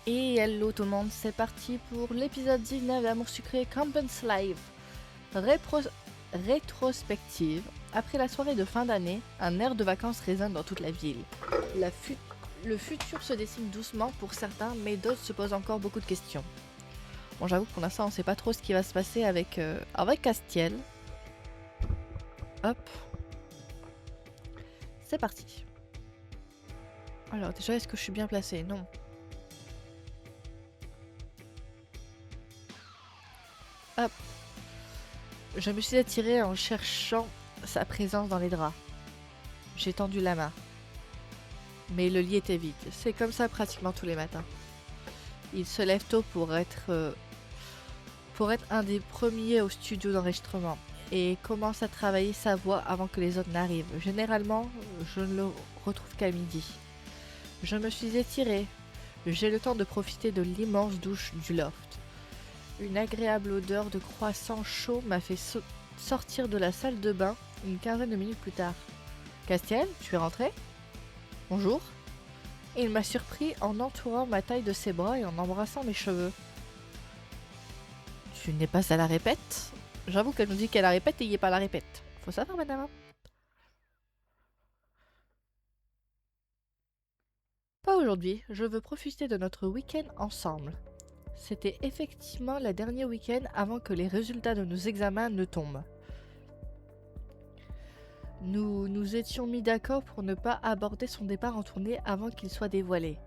Et hello tout le monde, c'est parti pour l'épisode 19 d'Amour Sucré Campus Live. Rétrospective. Après la soirée de fin d'année, un air de vacances résonne dans toute la ville. Le futur se dessine doucement pour certains, mais d'autres se posent encore beaucoup de questions. Bon, j'avoue que pour l'instant, on sait pas trop ce qui va se passer avec Castiel. Hop. C'est parti. Alors déjà, est-ce que je suis bien placée? Non. Hop. Je me suis attirée en cherchant sa présence dans les draps. J'ai tendu la main. Mais le lit était vide. C'est comme ça pratiquement tous les matins. Il se lève tôt pour être un des premiers au studio d'enregistrement et commence à travailler sa voix avant que les autres n'arrivent. Généralement, je ne le retrouve qu'à midi. Je me suis étirée. J'ai le temps de profiter de l'immense douche du loft. Une agréable odeur de croissant chaud m'a fait sortir de la salle de bain une quinzaine de minutes plus tard. Castiel, tu es rentré? Bonjour. Et il m'a surpris en entourant ma taille de ses bras et en embrassant mes cheveux. Tu n'es pas à la répète? J'avoue qu'elle nous dit qu'elle la répète et il n'est pas à la répète. Faut savoir, madame. Pas aujourd'hui, je veux profiter de notre week-end ensemble. C'était effectivement le dernier week-end avant que les résultats de nos examens ne tombent. Nous nous étions mis d'accord pour ne pas aborder son départ en tournée avant qu'il soit dévoilé.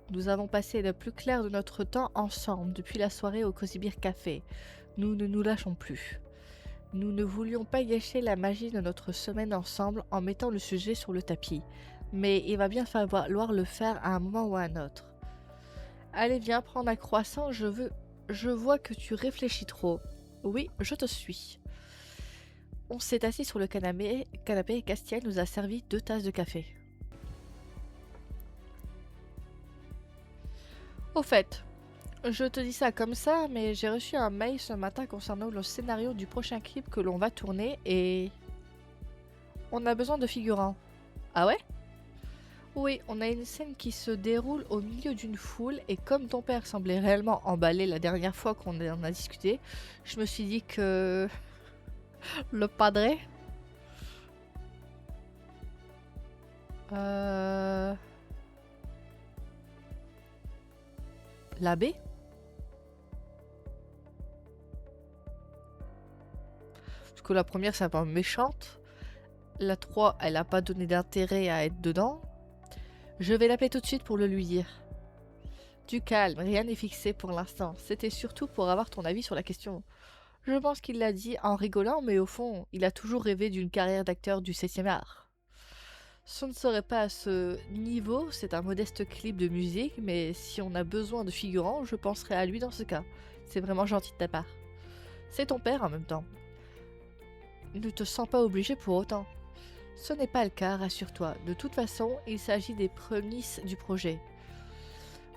Nous avons passé le plus clair de notre temps ensemble depuis la soirée au Cozy Beer Café. Nous ne nous lâchons plus. Nous ne voulions pas gâcher la magie de notre semaine ensemble en mettant le sujet sur le tapis. Mais il va bien falloir le faire à un moment ou à un autre. Allez, viens prendre un croissant, je vois que tu réfléchis trop. Oui, je te suis. On s'est assis sur le canapé et Castiel nous a servi 2 tasses de café. Au fait, je te dis ça comme ça, mais j'ai reçu un mail ce matin concernant le scénario du prochain clip que l'on va tourner et... on a besoin de figurants. Ah ouais? Oui, on a une scène qui se déroule au milieu d'une foule et comme ton père semblait réellement emballé la dernière fois qu'on en a discuté, je me suis dit que... le padré... L'abbé? Parce que la première c'est un peu méchante. La 3, elle a pas donné d'intérêt à être dedans. Je vais l'appeler tout de suite pour le lui dire. Du calme, rien n'est fixé pour l'instant. C'était surtout pour avoir ton avis sur la question. Je pense qu'il l'a dit en rigolant, mais au fond, il a toujours rêvé d'une carrière d'acteur du 7e art. Ce ne serait pas à ce niveau, c'est un modeste clip de musique, mais si on a besoin de figurants, je penserai à lui dans ce cas. C'est vraiment gentil de ta part. C'est ton père en même temps. Ne te sens pas obligé pour autant. Ce n'est pas le cas, rassure-toi. De toute façon, il s'agit des prémices du projet.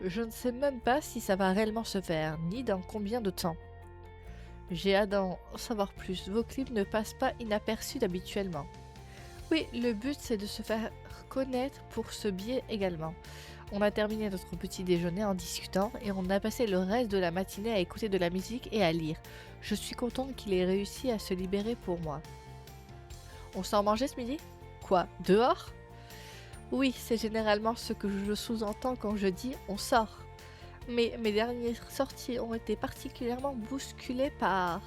Je ne sais même pas si ça va réellement se faire, ni dans combien de temps. J'ai hâte d'en savoir plus. Vos clips ne passent pas inaperçus habituellement. Oui, le but c'est de se faire connaître pour ce biais également. On a terminé notre petit déjeuner en discutant et on a passé le reste de la matinée à écouter de la musique et à lire. Je suis contente qu'il ait réussi à se libérer pour moi. On sort manger ce midi? Quoi, dehors? Oui, c'est généralement ce que je sous-entends quand je dis on sort. Mais mes dernières sorties ont été particulièrement bousculées par...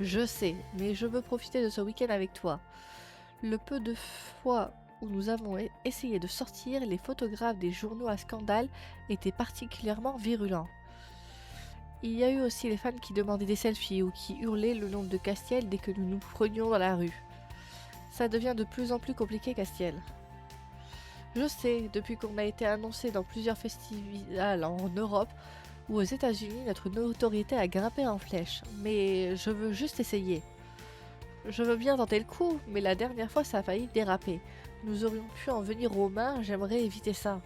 Je sais, mais je veux profiter de ce week-end avec toi. Le peu de fois où nous avons essayé de sortir, les photographes des journaux à scandale étaient particulièrement virulents. Il y a eu aussi les fans qui demandaient des selfies ou qui hurlaient le nom de Castiel dès que nous nous prenions dans la rue. Ça devient de plus en plus compliqué, Castiel. Je sais, depuis qu'on a été annoncé dans plusieurs festivals en Europe ou aux États-Unis, notre notoriété a grimpé en flèche, mais je veux juste essayer. Je veux bien tenter le coup, mais la dernière fois ça a failli déraper. Nous aurions pu en venir aux mains, j'aimerais éviter ça.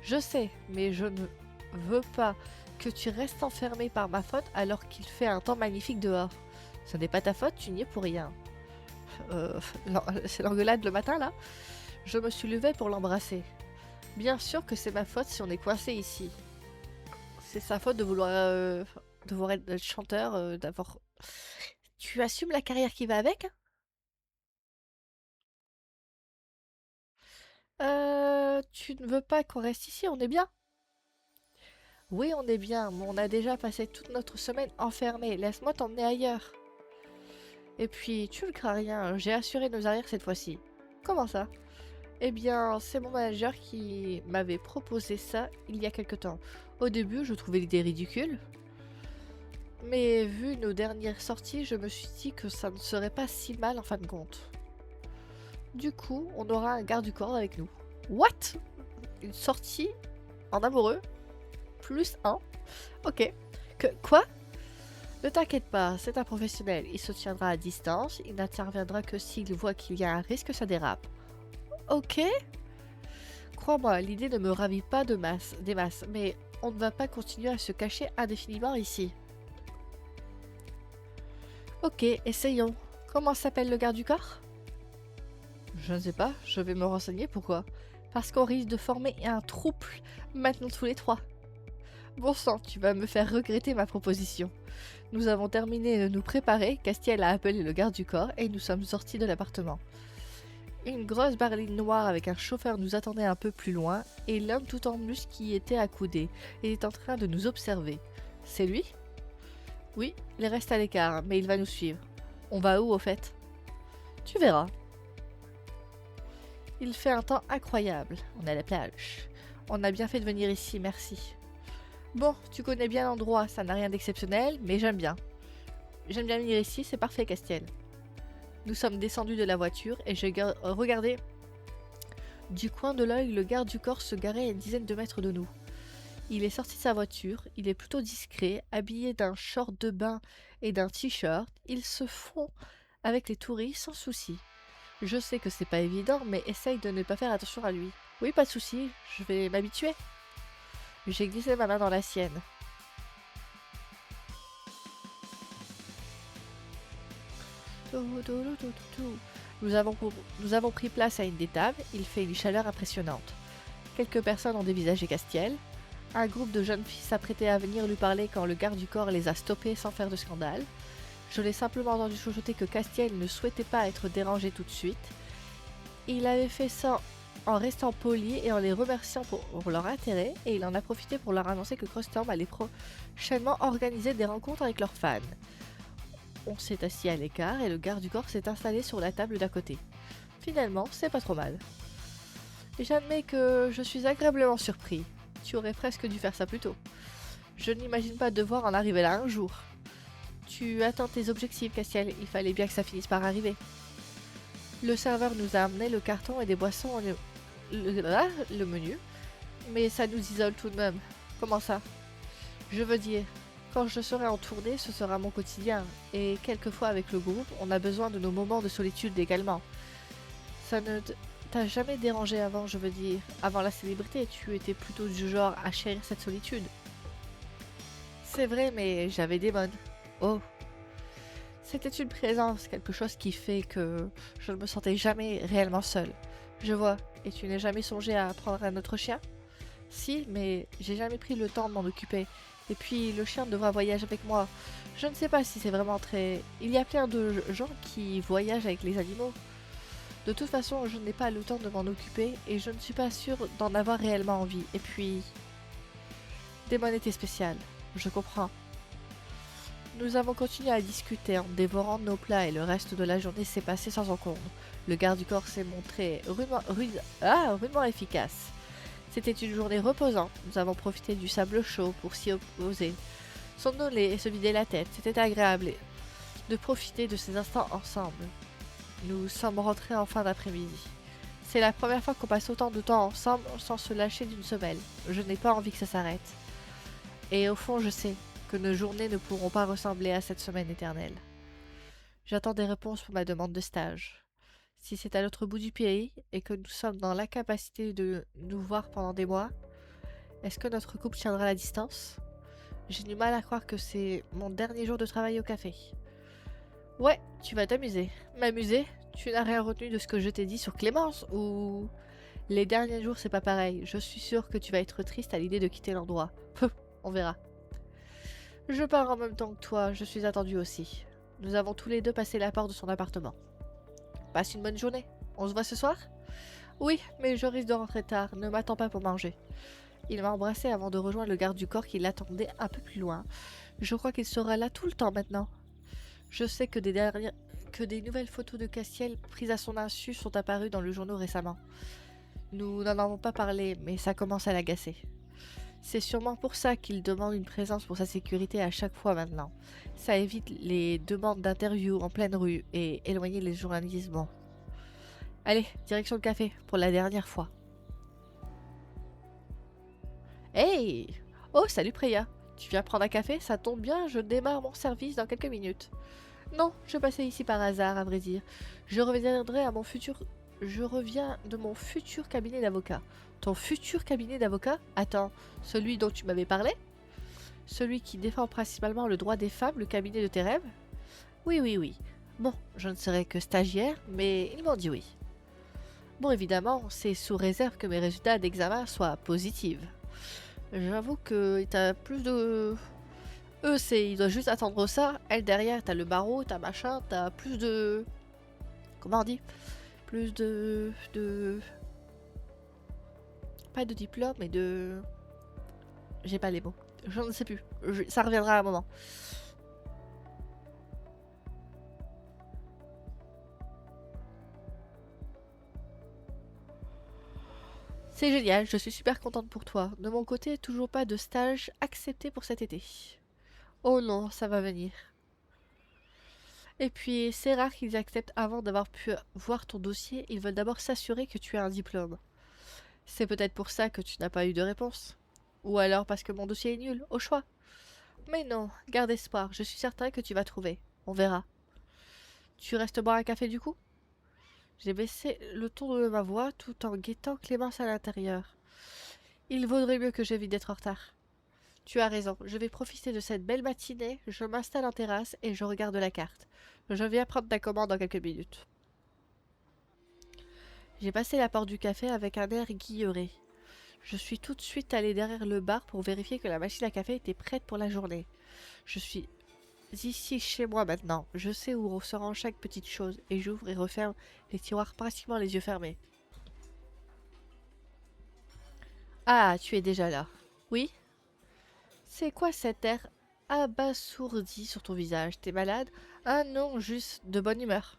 Je sais, mais je ne veux pas que tu restes enfermé par ma faute alors qu'il fait un temps magnifique dehors. Ce n'est pas ta faute, tu n'y es pour rien. C'est l'engueulade le matin là? Je me suis levée pour l'embrasser. Bien sûr que c'est ma faute si on est coincé ici. C'est sa faute de vouloir être chanteur, d'avoir... Tu assumes la carrière qui va avec? Tu ne veux pas qu'on reste ici, on est bien? Oui, on est bien, mais on a déjà passé toute notre semaine enfermés. Laisse-moi t'emmener ailleurs. Et puis, tu ne crains rien, j'ai assuré nos arrières cette fois-ci. Comment ça? Eh bien, c'est mon manager qui m'avait proposé ça il y a quelque temps. Au début, je trouvais l'idée ridicule, mais vu nos dernières sorties, je me suis dit que ça ne serait pas si mal en fin de compte. Du coup, on aura un garde du corps avec nous. What? Une sortie en amoureux? Plus un? Ok. Quoi? Ne t'inquiète pas, c'est un professionnel. Il se tiendra à distance, il n'interviendra que s'il voit qu'il y a un risque que ça dérape. Ok? Crois-moi, l'idée ne me ravit pas des masses, mais on ne va pas continuer à se cacher indéfiniment ici. Ok, essayons. Comment s'appelle le garde du corps? Je ne sais pas, je vais me renseigner pourquoi. Parce qu'on risque de former un trouble, maintenant tous les trois. Bon sang, tu vas me faire regretter ma proposition. Nous avons terminé de nous préparer, Castiel a appelé le garde du corps et nous sommes sortis de l'appartement. Une grosse berline noire avec un chauffeur nous attendait un peu plus loin et l'homme tout en muscle qui y était accoudé et est en train de nous observer. C'est lui? Oui, il reste à l'écart, mais il va nous suivre. On va où au fait? Tu verras. Il fait un temps incroyable. On est à la plage. On a bien fait de venir ici, merci. Bon, tu connais bien l'endroit, ça n'a rien d'exceptionnel, mais j'aime bien. J'aime bien venir ici, c'est parfait, Castiel. Nous sommes descendus de la voiture et j'ai regardé du coin de l'œil le garde du corps se garer à une dizaine de mètres de nous. Il est sorti de sa voiture, il est plutôt discret, habillé d'un short de bain et d'un t-shirt. Il se fond avec les touristes sans souci. Je sais que c'est pas évident, mais essaye de ne pas faire attention à lui. Oui, pas de souci, je vais m'habituer. J'ai glissé ma main dans la sienne. Nous avons pris place à une des tables, il fait une chaleur impressionnante. Quelques personnes ont dévisagé Castiel. Un groupe de jeunes filles s'apprêtait à venir lui parler quand le garde du corps les a stoppées sans faire de scandale. Je l'ai simplement entendu chuchoter que Castiel ne souhaitait pas être dérangé tout de suite. Il avait fait ça en restant poli et en les remerciant pour leur intérêt, et il en a profité pour leur annoncer que Crossstorm allait prochainement organiser des rencontres avec leurs fans. On s'est assis à l'écart et le garde du corps s'est installé sur la table d'à côté. Finalement, c'est pas trop mal. J'admets que je suis agréablement surpris. Tu aurais presque dû faire ça plus tôt. Je n'imagine pas devoir en arriver là un jour. Tu atteins tes objectifs, Castiel. Il fallait bien que ça finisse par arriver. Le serveur nous a amené le carton et des boissons, le menu. Mais ça nous isole tout de même. Comment ça? Je veux dire, quand je serai en tournée, ce sera mon quotidien. Et quelquefois avec le groupe, on a besoin de nos moments de solitude également. Ça ne t'a jamais dérangé avant, je veux dire. Avant la célébrité, tu étais plutôt du genre à chérir cette solitude. C'est vrai, mais j'avais des bonnes. Oh. C'était une présence, quelque chose qui fait que je ne me sentais jamais réellement seule. Je vois. Et tu n'as jamais songé à prendre un autre chien? Si, mais j'ai jamais pris le temps de m'en occuper. Et puis, le chien devra voyager avec moi. Je ne sais pas si c'est vraiment très... Il y a plein de gens qui voyagent avec les animaux. De toute façon, je n'ai pas le temps de m'en occuper et je ne suis pas sûre d'en avoir réellement envie. Et puis... Damon était spécial. Je comprends. Nous avons continué à discuter en dévorant nos plats et le reste de la journée s'est passé sans encombre. Le garde du corps s'est montré rudement efficace. C'était une journée reposante. Nous avons profité du sable chaud pour s'y opposer. Somnoler et se vider la tête, c'était agréable de profiter de ces instants ensemble. Nous sommes rentrés en fin d'après-midi. C'est la première fois qu'on passe autant de temps ensemble sans se lâcher d'une semelle. Je n'ai pas envie que ça s'arrête. Et au fond, je sais que nos journées ne pourront pas ressembler à cette semaine éternelle. J'attends des réponses pour ma demande de stage. Si c'est à l'autre bout du pays et que nous sommes dans l'incapacité de nous voir pendant des mois, est-ce que notre couple tiendra la distance? J'ai du mal à croire que c'est mon dernier jour de travail au café. Ouais, tu vas t'amuser. M'amuser? Tu n'as rien retenu de ce que je t'ai dit sur Clémence ou... Les derniers jours, c'est pas pareil. Je suis sûre que tu vas être triste à l'idée de quitter l'endroit. On verra. Je pars en même temps que toi, je suis attendue aussi. Nous avons tous les deux passé la porte de son appartement. Passe une bonne journée. On se voit ce soir? Oui, mais je risque de rentrer tard. Ne m'attends pas pour manger. Il m'a embrassé avant de rejoindre le garde du corps qui l'attendait un peu plus loin. Je crois qu'il sera là tout le temps maintenant. Je sais que des nouvelles photos de Castiel prises à son insu sont apparues dans le journal récemment. Nous n'en avons pas parlé, mais ça commence à l'agacer. C'est sûrement pour ça qu'il demande une présence pour sa sécurité à chaque fois maintenant. Ça évite les demandes d'interview en pleine rue et éloigner les journalistes. Bon. Allez, direction le café, pour la dernière fois. Hey! Oh, salut Preya. Tu viens prendre un café? Ça tombe bien, je démarre mon service dans quelques minutes. Non, je passais ici par hasard, à vrai dire. Je reviens de mon futur cabinet d'avocat. Ton futur cabinet d'avocat? Attends, celui dont tu m'avais parlé? Celui qui défend principalement le droit des femmes, le cabinet de tes rêves? Oui, oui, oui. Bon, je ne serai que stagiaire, mais ils m'ont dit oui. Bon, évidemment, c'est sous réserve que mes résultats d'examen soient positifs. J'avoue que t'as plus de... Eux, ils doivent juste attendre ça. Elle, derrière, t'as le barreau, t'as machin, t'as plus de... Comment on dit? Plus de... Pas de diplôme, mais de... J'ai pas les mots. Je ne sais plus. Ça reviendra à un moment. C'est génial, je suis super contente pour toi. De mon côté, toujours pas de stage accepté pour cet été. Oh non, ça va venir. Et puis, c'est rare qu'ils acceptent avant d'avoir pu voir ton dossier. Ils veulent d'abord s'assurer que tu as un diplôme. C'est peut-être pour ça que tu n'as pas eu de réponse. Ou alors parce que mon dossier est nul, au choix. Mais non, garde espoir, je suis certain que tu vas trouver. On verra. Tu restes boire un café du coup? J'ai baissé le ton de ma voix tout en guettant Clémence à l'intérieur. Il vaudrait mieux que j'évite d'être en retard. Tu as raison, je vais profiter de cette belle matinée, je m'installe en terrasse et je regarde la carte. Je viens prendre ta commande dans quelques minutes. J'ai passé la porte du café avec un air guilleré. Je suis tout de suite allée derrière le bar pour vérifier que la machine à café était prête pour la journée. Je suis ici chez moi maintenant. Je sais où se rend chaque petite chose et j'ouvre et referme les tiroirs pratiquement les yeux fermés. Ah, tu es déjà là. Oui? C'est quoi cet air abasourdi sur ton visage? T'es malade? Ah non, juste de bonne humeur.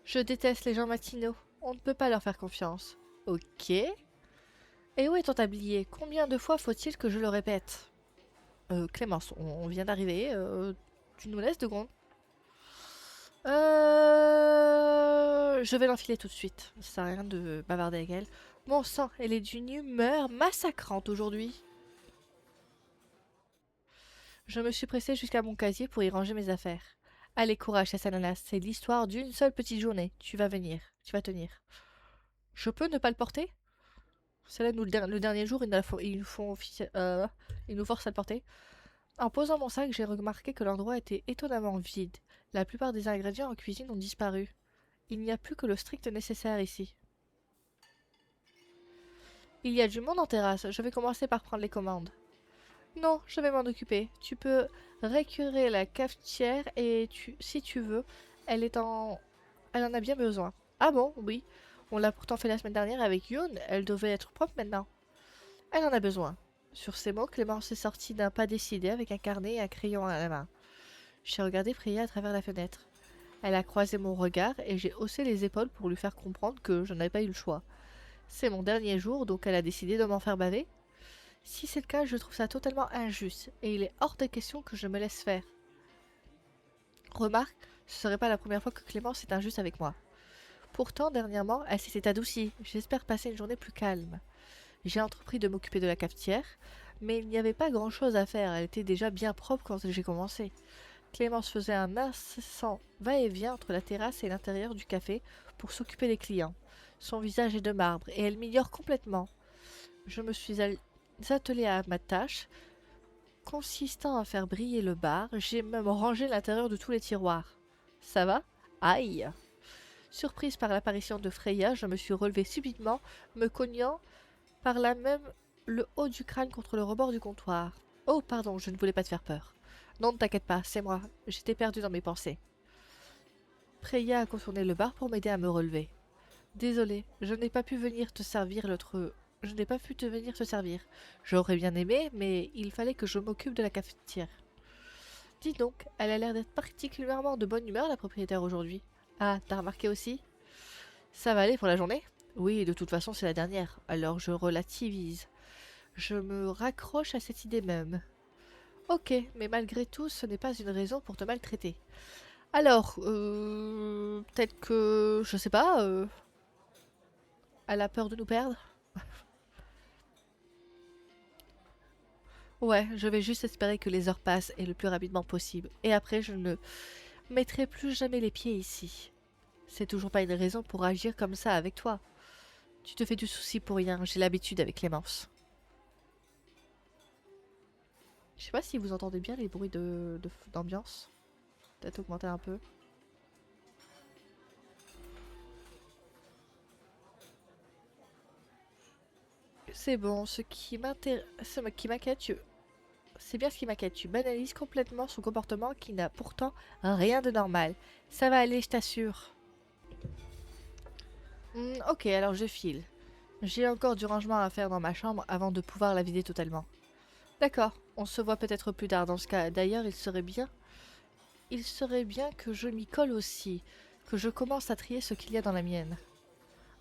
Je déteste les gens matinaux. On ne peut pas leur faire confiance. Ok. Et où est ton tablier? Combien de fois faut-il que je le répète? Clémence, on vient d'arriver. Tu nous laisses 2 secondes? Je vais l'enfiler tout de suite. Ça sert à rien de bavarder avec elle. Mon sang, elle est d'une humeur massacrante aujourd'hui. Je me suis pressée jusqu'à mon casier pour y ranger mes affaires. Allez, courage, Ananas. C'est l'histoire d'une seule petite journée. Tu vas venir. Tu vas tenir. Je peux ne pas le porter? C'est là, le dernier jour, ils nous forcent à le porter. En posant mon sac, j'ai remarqué que l'endroit était étonnamment vide. La plupart des ingrédients en cuisine ont disparu. Il n'y a plus que le strict nécessaire ici. Il y a du monde en terrasse. Je vais commencer par prendre les commandes. Non, je vais m'en occuper. Tu peux récurer la cafetière et si tu veux, elle en a bien besoin. Ah bon, oui. On l'a pourtant fait la semaine dernière avec Yoon. Elle devait être propre maintenant. Elle en a besoin. Sur ces mots, Clémence est sortie d'un pas décidé avec un carnet et un crayon à la main. J'ai regardé Priya à travers la fenêtre. Elle a croisé mon regard et j'ai haussé les épaules pour lui faire comprendre que je n'avais pas eu le choix. C'est mon dernier jour, donc elle a décidé de m'en faire baver. Si c'est le cas, je trouve ça totalement injuste, et il est hors de question que je me laisse faire. Remarque, ce serait pas la première fois que Clémence est injuste avec moi. Pourtant, dernièrement, elle s'était adoucie. J'espère passer une journée plus calme. J'ai entrepris de m'occuper de la cafetière, mais il n'y avait pas grand-chose à faire. Elle était déjà bien propre quand j'ai commencé. Clémence faisait un incessant va-et-vient entre la terrasse et l'intérieur du café pour s'occuper des clients. Son visage est de marbre et elle m'ignore complètement. Je me suis attelée à ma tâche, consistant à faire briller le bar. J'ai même rangé l'intérieur de tous les tiroirs. Ça va? Aïe! Surprise par l'apparition de Freya, je me suis relevée subitement, me cognant par là même le haut du crâne contre le rebord du comptoir. Oh, pardon, je ne voulais pas te faire peur. Non, ne t'inquiète pas, c'est moi. J'étais perdue dans mes pensées. Freya a contourné le bar pour m'aider à me relever. Désolée, je n'ai pas pu venir te servir l'autre... Je n'ai pas pu te venir te servir. J'aurais bien aimé, mais il fallait que je m'occupe de la cafetière. Dis donc, elle a l'air d'être particulièrement de bonne humeur, la propriétaire, aujourd'hui. Ah, t'as remarqué aussi? Ça va aller pour la journée? Oui, de toute façon, c'est la dernière, alors je relativise. Je me raccroche à cette idée même. Ok, mais malgré tout, ce n'est pas une raison pour te maltraiter. Alors, peut-être que... Je sais pas, elle a peur de nous perdre? Ouais, je vais juste espérer que les heures passent et le plus rapidement possible. Et après, je ne mettrai plus jamais les pieds ici. C'est toujours pas une raison pour agir comme ça avec toi. Tu te fais du souci pour rien, j'ai l'habitude avec Clémence. Je sais pas si vous entendez bien les bruits d'ambiance. Peut-être augmenter un peu. C'est bon, ce qui m'inquiète, c'est bien ce qui m'inquiète. Tu banalises complètement son comportement qui n'a pourtant rien de normal. Ça va aller, je t'assure. Ok, alors je file. J'ai encore du rangement à faire dans ma chambre avant de pouvoir la vider totalement. D'accord, on se voit peut-être plus tard dans ce cas. D'ailleurs, il serait bien que je m'y colle aussi, que je commence à trier ce qu'il y a dans la mienne.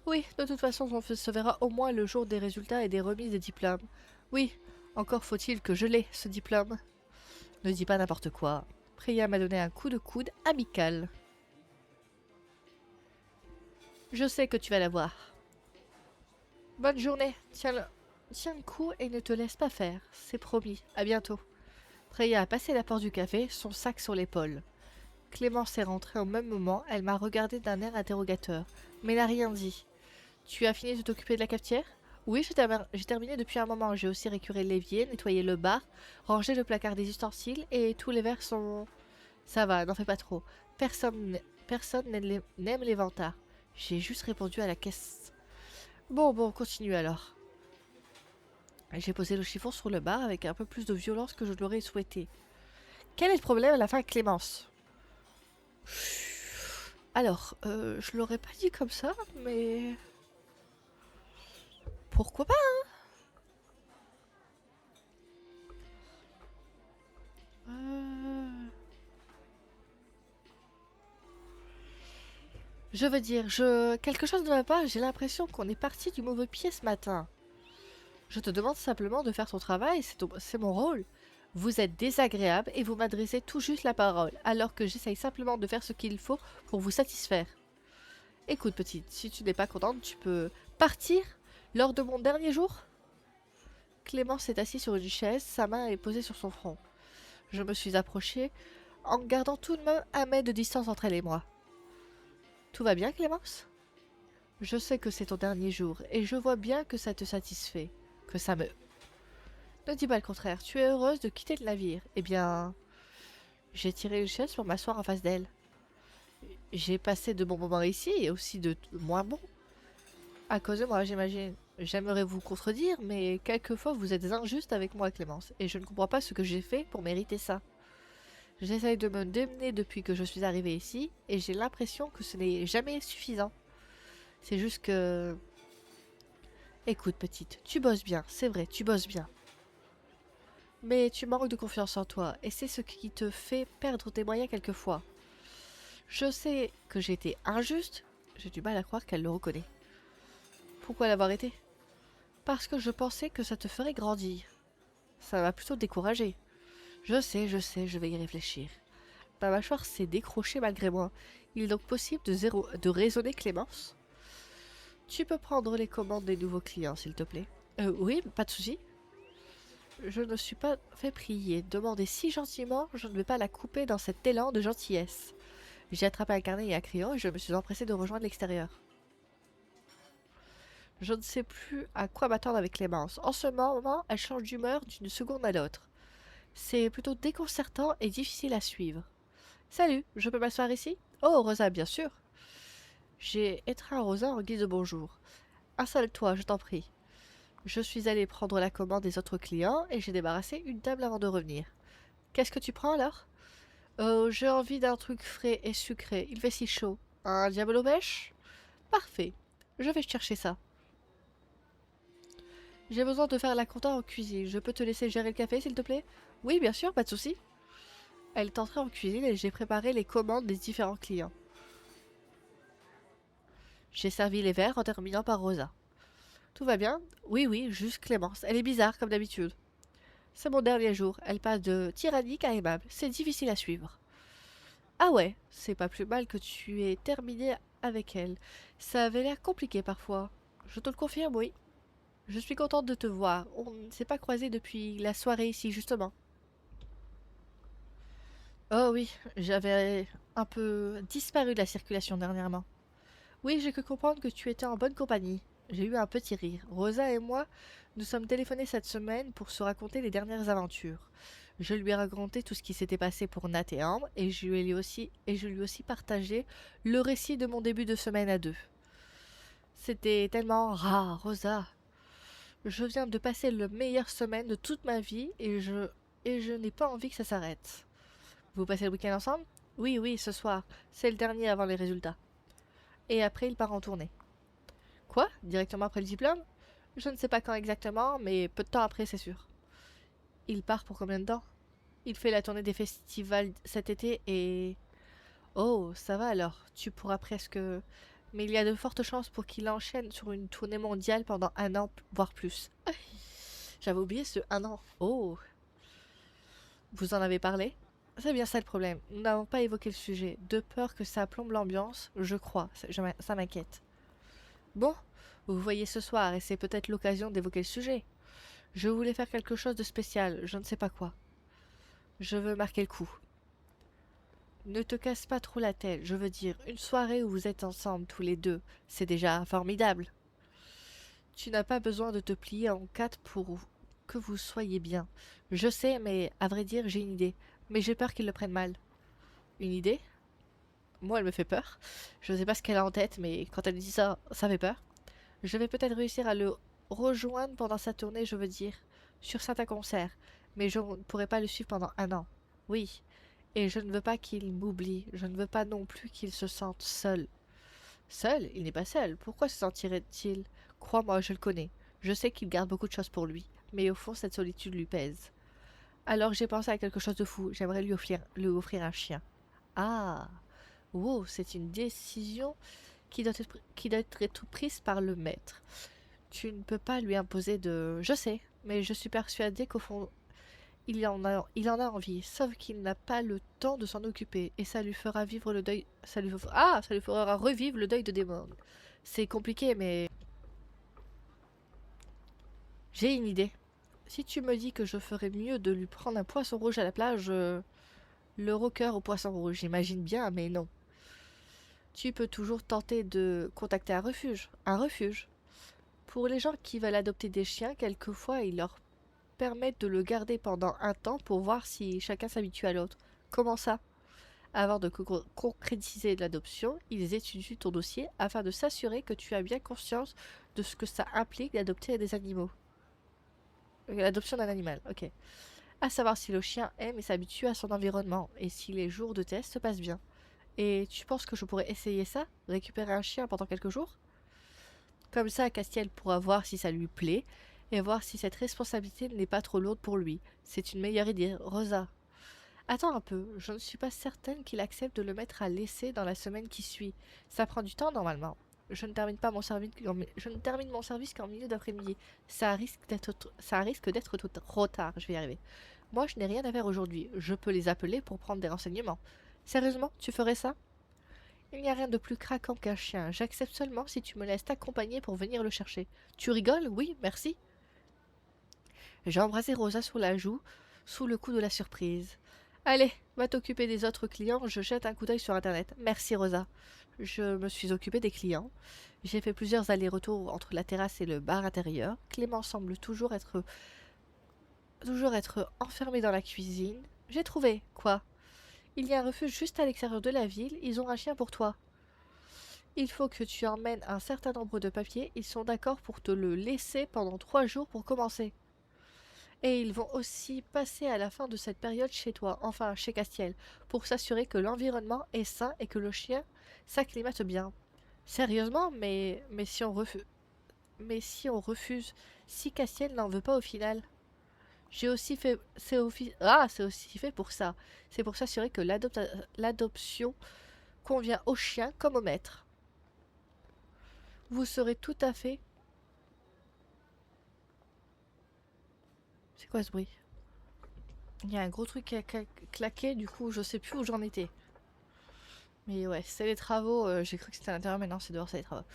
Oui, de toute façon, on se verra au moins le jour des résultats et des remises des diplômes. Oui, encore faut-il que je l'ai, ce diplôme. Ne dis pas n'importe quoi. Priya m'a donné un coup de coude amical. Je sais que tu vas l'avoir. Bonne journée. Tiens le coup et ne te laisse pas faire. C'est promis. À bientôt. Priya a passé la porte du café, son sac sur l'épaule. Clémence est rentrée au même moment. Elle m'a regardé d'un air interrogateur, mais n'a rien dit. Tu as fini de t'occuper de la cafetière? Oui, j'ai terminé depuis un moment. J'ai aussi récuré l'évier, nettoyé le bar, rangé le placard des ustensiles et tous les verres sont... Ça va, n'en fais pas trop. Personne n'aime les vantards. J'ai juste répondu à la caisse. Bon, continue alors. J'ai posé le chiffon sur le bar avec un peu plus de violence que je l'aurais souhaité. Quel est le problème à la fin, Clémence? Alors, je l'aurais pas dit comme ça, mais... Pourquoi pas? Euh, Je veux dire, quelque chose ne va pas, j'ai l'impression qu'on est parti du mauvais pied ce matin. Je te demande simplement de faire ton travail, c'est mon rôle. Vous êtes désagréable et vous m'adressez tout juste la parole, alors que j'essaye simplement de faire ce qu'il faut pour vous satisfaire. Écoute, petite, si tu n'es pas contente, tu peux partir lors de mon dernier jour? Clémence s'est assise sur une chaise, sa main est posée sur son front. Je me suis approchée, en gardant tout de même 1 mètre de distance entre elle et moi. Tout va bien, Clémence? Je sais que c'est ton dernier jour, et je vois bien que ça te satisfait, que ça me... Ne dis pas le contraire, tu es heureuse de quitter le navire. Eh bien... J'ai tiré une chaise pour m'asseoir en face d'elle. J'ai passé de bons moments ici, et aussi de moins bons. À cause de moi, j'imagine. J'aimerais vous contredire, mais quelquefois vous êtes injuste avec moi, Clémence, et je ne comprends pas ce que j'ai fait pour mériter ça. J'essaye de me démener depuis que je suis arrivée ici, et j'ai l'impression que ce n'est jamais suffisant. C'est juste que... Écoute, petite, tu bosses bien, c'est vrai, tu bosses bien. Mais tu manques de confiance en toi, et c'est ce qui te fait perdre tes moyens quelquefois. Je sais que j'ai été injuste, j'ai du mal à croire qu'elle le reconnaît. Pourquoi l'avoir été? Parce que je pensais que ça te ferait grandir. Ça m'a plutôt découragé. Je sais, je vais y réfléchir. Ma mâchoire s'est décrochée malgré moi. Il est donc possible de raisonner Clémence? Tu peux prendre les commandes des nouveaux clients, s'il te plaît. Oui, pas de souci. Je ne suis pas fait prier. Demandez si gentiment, je ne vais pas la couper dans cet élan de gentillesse. J'ai attrapé un carnet et un crayon et je me suis empressé de rejoindre l'extérieur. Je ne sais plus à quoi m'attendre avec Clémence. En ce moment, elle change d'humeur d'une seconde à l'autre. C'est plutôt déconcertant et difficile à suivre. Salut, je peux m'asseoir ici? Oh, Rosa, bien sûr. J'ai étreint Rosa en guise de bonjour. Installe-toi, je t'en prie. Je suis allée prendre la commande des autres clients et j'ai débarrassé une table avant de revenir. Qu'est-ce que tu prends alors? J'ai envie d'un truc frais et sucré. Il fait si chaud. Un diabolo pêche? Parfait. Je vais chercher ça. J'ai besoin de faire la compta en cuisine. Je peux te laisser gérer le café, s'il te plaît? Oui, bien sûr, pas de souci. Elle est entrée en cuisine et j'ai préparé les commandes des différents clients. J'ai servi les verres en terminant par Rosa. Tout va bien? Oui, oui, juste Clémence. Elle est bizarre, comme d'habitude. C'est mon dernier jour. Elle passe de tyrannique à aimable. C'est difficile à suivre. Ah ouais, c'est pas plus mal que tu aies terminé avec elle. Ça avait l'air compliqué parfois. Je te le confirme, oui. Je suis contente de te voir. On ne s'est pas croisés depuis la soirée ici, justement. Oh oui, j'avais un peu disparu de la circulation dernièrement. Oui, j'ai cru comprendre que tu étais en bonne compagnie. J'ai eu un petit rire. Rosa et moi nous sommes téléphonés cette semaine pour se raconter les dernières aventures. Je lui ai raconté tout ce qui s'était passé pour Nat et Ambre et je lui ai aussi partagé le récit de mon début de semaine à deux. C'était tellement rare, Rosa. Je viens de passer la meilleure semaine de toute ma vie et je n'ai pas envie que ça s'arrête. Vous passez le week-end ensemble? Oui, oui, ce soir. C'est le dernier avant les résultats. Et après, il part en tournée. Quoi? Directement après le diplôme? Je ne sais pas quand exactement, mais peu de temps après, c'est sûr. Il part pour combien de temps? Il fait la tournée des festivals cet été et... Oh, ça va alors, tu pourras presque... Mais il y a de fortes chances pour qu'il enchaîne sur une tournée mondiale pendant un an, voire plus. J'avais oublié ce un an. Oh, vous en avez parlé? C'est bien ça le problème. Nous n'avons pas évoqué le sujet. De peur que ça plombe l'ambiance, je crois. Ça m'inquiète. Bon, vous voyez ce soir et c'est peut-être l'occasion d'évoquer le sujet. Je voulais faire quelque chose de spécial, je ne sais pas quoi. Je veux marquer le coup. Ne te casse pas trop la tête, je veux dire, une soirée où vous êtes ensemble tous les deux, c'est déjà formidable. Tu n'as pas besoin de te plier en quatre pour que vous soyez bien. Je sais, mais à vrai dire, j'ai une idée. Mais j'ai peur qu'il le prenne mal. Une idée? Moi, elle me fait peur. Je ne sais pas ce qu'elle a en tête, mais quand elle dit ça, ça fait peur. Je vais peut-être réussir à le rejoindre pendant sa tournée, je veux dire, sur certains concerts, mais je ne pourrai pas le suivre pendant un an. Oui, et je ne veux pas qu'il m'oublie, je ne veux pas non plus qu'il se sente seul. Seul? Il n'est pas seul. Pourquoi se sentirait-il? Crois-moi, je le connais. Je sais qu'il garde beaucoup de choses pour lui, mais au fond, cette solitude lui pèse. Alors j'ai pensé à quelque chose de fou. J'aimerais lui offrir un chien. Ah, wow, c'est une décision qui doit être prise par le maître. Tu ne peux pas lui imposer de... Je sais, mais je suis persuadée qu'au fond, il en a envie, sauf qu'il n'a pas le temps de s'en occuper, et ça lui fera vivre le deuil... ça lui fera revivre le deuil de Démon. C'est compliqué, mais... J'ai une idée. Si tu me dis que je ferais mieux de lui prendre un poisson rouge à la plage, le rocker au poisson rouge, j'imagine bien, mais non. Tu peux toujours tenter de contacter un refuge. Un refuge. Pour les gens qui veulent adopter des chiens, quelquefois ils leur permettent de le garder pendant un temps pour voir si chacun s'habitue à l'autre. Comment ça? Avant de concrétiser l'adoption, ils étudient ton dossier afin de s'assurer que tu as bien conscience de ce que ça implique d'adopter des animaux. L'adoption d'un animal, ok. À savoir si le chien aime et s'habitue à son environnement et si les jours de test se passent bien. Et tu penses que je pourrais essayer ça? Récupérer un chien pendant quelques jours? Comme ça, Castiel pourra voir si ça lui plaît et voir si cette responsabilité n'est pas trop lourde pour lui. C'est une meilleure idée, Rosa. Attends un peu, je ne suis pas certaine qu'il accepte de le mettre à l'essai dans la semaine qui suit. Ça prend du temps normalement. Je ne termine mon service qu'en milieu d'après-midi. Ça risque d'être trop tard, je vais y arriver. Moi, je n'ai rien à faire aujourd'hui. Je peux les appeler pour prendre des renseignements. Sérieusement, tu ferais ça? Il n'y a rien de plus craquant qu'un chien. J'accepte seulement si tu me laisses t'accompagner pour venir le chercher. Tu rigoles? Oui, merci. J'ai embrassé Rosa sur la joue, sous le coup de la surprise. Allez, va t'occuper des autres clients, je jette un coup d'œil sur Internet. Merci Rosa. Je me suis occupée des clients. J'ai fait plusieurs allers-retours entre la terrasse et le bar intérieur. Clément semble toujours être enfermé dans la cuisine. J'ai trouvé. Quoi? Il y a un refuge juste à l'extérieur de la ville. Ils ont un chien pour toi. Il faut que tu emmènes un certain nombre de papiers. Ils sont d'accord pour te le laisser pendant 3 jours pour commencer. Et ils vont aussi passer à la fin de cette période chez toi, enfin chez Castiel, pour s'assurer que l'environnement est sain et que le chien s'acclimate bien. Sérieusement, mais si on refuse, si Castiel n'en veut pas au final. J'ai aussi fait, c'est aussi fait pour ça. C'est pour s'assurer que l'adoption convient au chien comme au maître. Vous serez tout à fait. C'est quoi ce bruit? Il y a un gros truc qui a claqué, du coup je sais plus où j'en étais. Mais ouais, c'est les travaux, j'ai cru que c'était à l'intérieur, mais non, c'est dehors, c'est les travaux.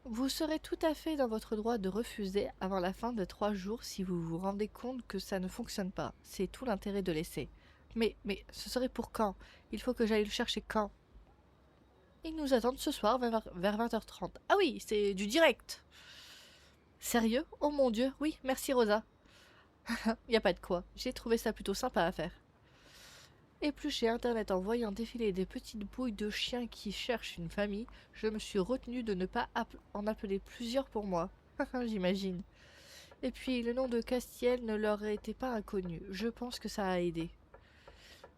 Vous serez tout à fait dans votre droit de refuser avant la fin des 3 jours si vous vous rendez compte que ça ne fonctionne pas. C'est tout l'intérêt de laisser. Mais, ce serait pour quand? Il faut que j'aille le chercher quand? Ils nous attendent ce soir vers 20h30. Ah oui, c'est du direct. Sérieux? Oh mon Dieu, oui, merci Rosa. Y a pas de quoi, j'ai trouvé ça plutôt sympa à faire. Épluché internet en voyant défiler des petites bouilles de chiens qui cherchent une famille, je me suis retenue de ne pas en appeler plusieurs pour moi. J'imagine. Et puis le nom de Castiel ne leur était pas inconnu. Je pense que ça a aidé.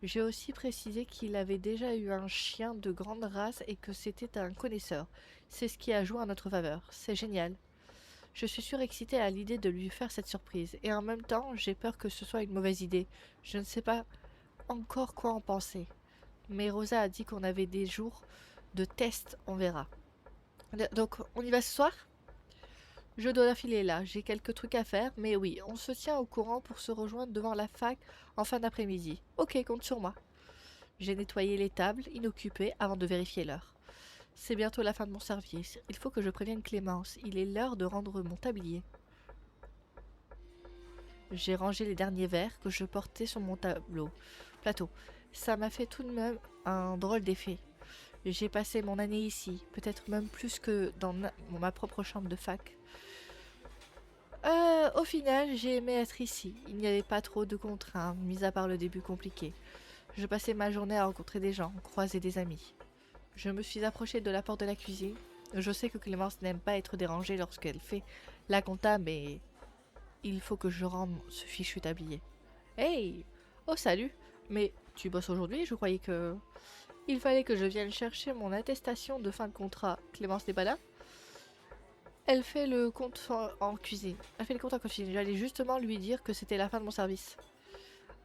J'ai aussi précisé qu'il avait déjà eu un chien de grande race et que c'était un connaisseur. C'est ce qui a joué en notre faveur. C'est génial. Je suis surexcitée à l'idée de lui faire cette surprise, et en même temps, j'ai peur que ce soit une mauvaise idée. Je ne sais pas encore quoi en penser. Mais Rosa a dit qu'on avait des jours de test, on verra. Donc, on y va ce soir? Je dois filer là, j'ai quelques trucs à faire, mais oui, on se tient au courant pour se rejoindre devant la fac en fin d'après-midi. Ok, compte sur moi. J'ai nettoyé les tables, inoccupées, avant de vérifier l'heure. C'est bientôt la fin de mon service. Il faut que je prévienne Clémence. Il est l'heure de rendre mon tablier. J'ai rangé les derniers verres que je portais sur mon plateau. Ça m'a fait tout de même un drôle d'effet. J'ai passé mon année ici, peut-être même plus que dans ma propre chambre de fac. Au final, j'ai aimé être ici. Il n'y avait pas trop de contraintes, mis à part le début compliqué. Je passais ma journée à rencontrer des gens, croiser des amis. Je me suis approchée de la porte de la cuisine. Je sais que Clémence n'aime pas être dérangée lorsqu'elle fait la compta, mais il faut que je rende ce fichu tablier. Hey! Oh, salut! Mais tu bosses aujourd'hui? Je croyais que... Il fallait que je vienne chercher mon attestation de fin de contrat. Clémence n'est pas là? Elle fait le compte en cuisine. Elle fait le compte en cuisine. J'allais justement lui dire que c'était la fin de mon service.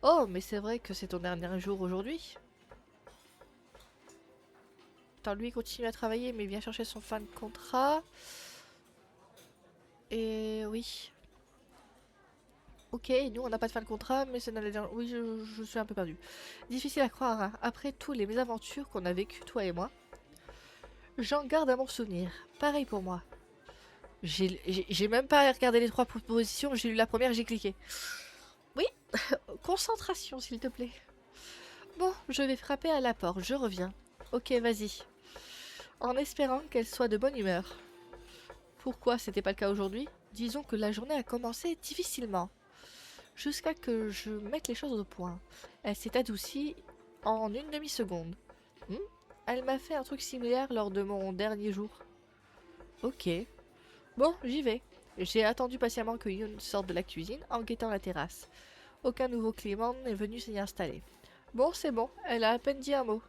Oh, mais c'est vrai que c'est ton dernier jour aujourd'hui? Attends, lui continue à travailler, mais vient chercher son fin de contrat. Et oui. Ok, nous on n'a pas de fin de contrat, mais c'est dans les derniers... Oui, je suis un peu perdue. Difficile à croire, hein. Après tous les mésaventures qu'on a vécues, toi et moi, j'en garde un bon souvenir. Pareil pour moi. J'ai même pas regardé les 3 propositions, j'ai lu la première, j'ai cliqué. Oui, concentration s'il te plaît. Bon, je vais frapper à la porte, je reviens. Ok, vas-y. En espérant qu'elle soit de bonne humeur. Pourquoi c'était pas le cas aujourd'hui? Disons que la journée a commencé difficilement. Jusqu'à que je mette les choses au point. Elle s'est adoucie en une demi-seconde. Elle m'a fait un truc similaire lors de mon dernier jour. Ok. Bon, j'y vais. J'ai attendu patiemment que Yoon sorte de la cuisine en guettant la terrasse. Aucun nouveau client n'est venu s'y installer. Bon, c'est bon, elle a à peine dit un mot.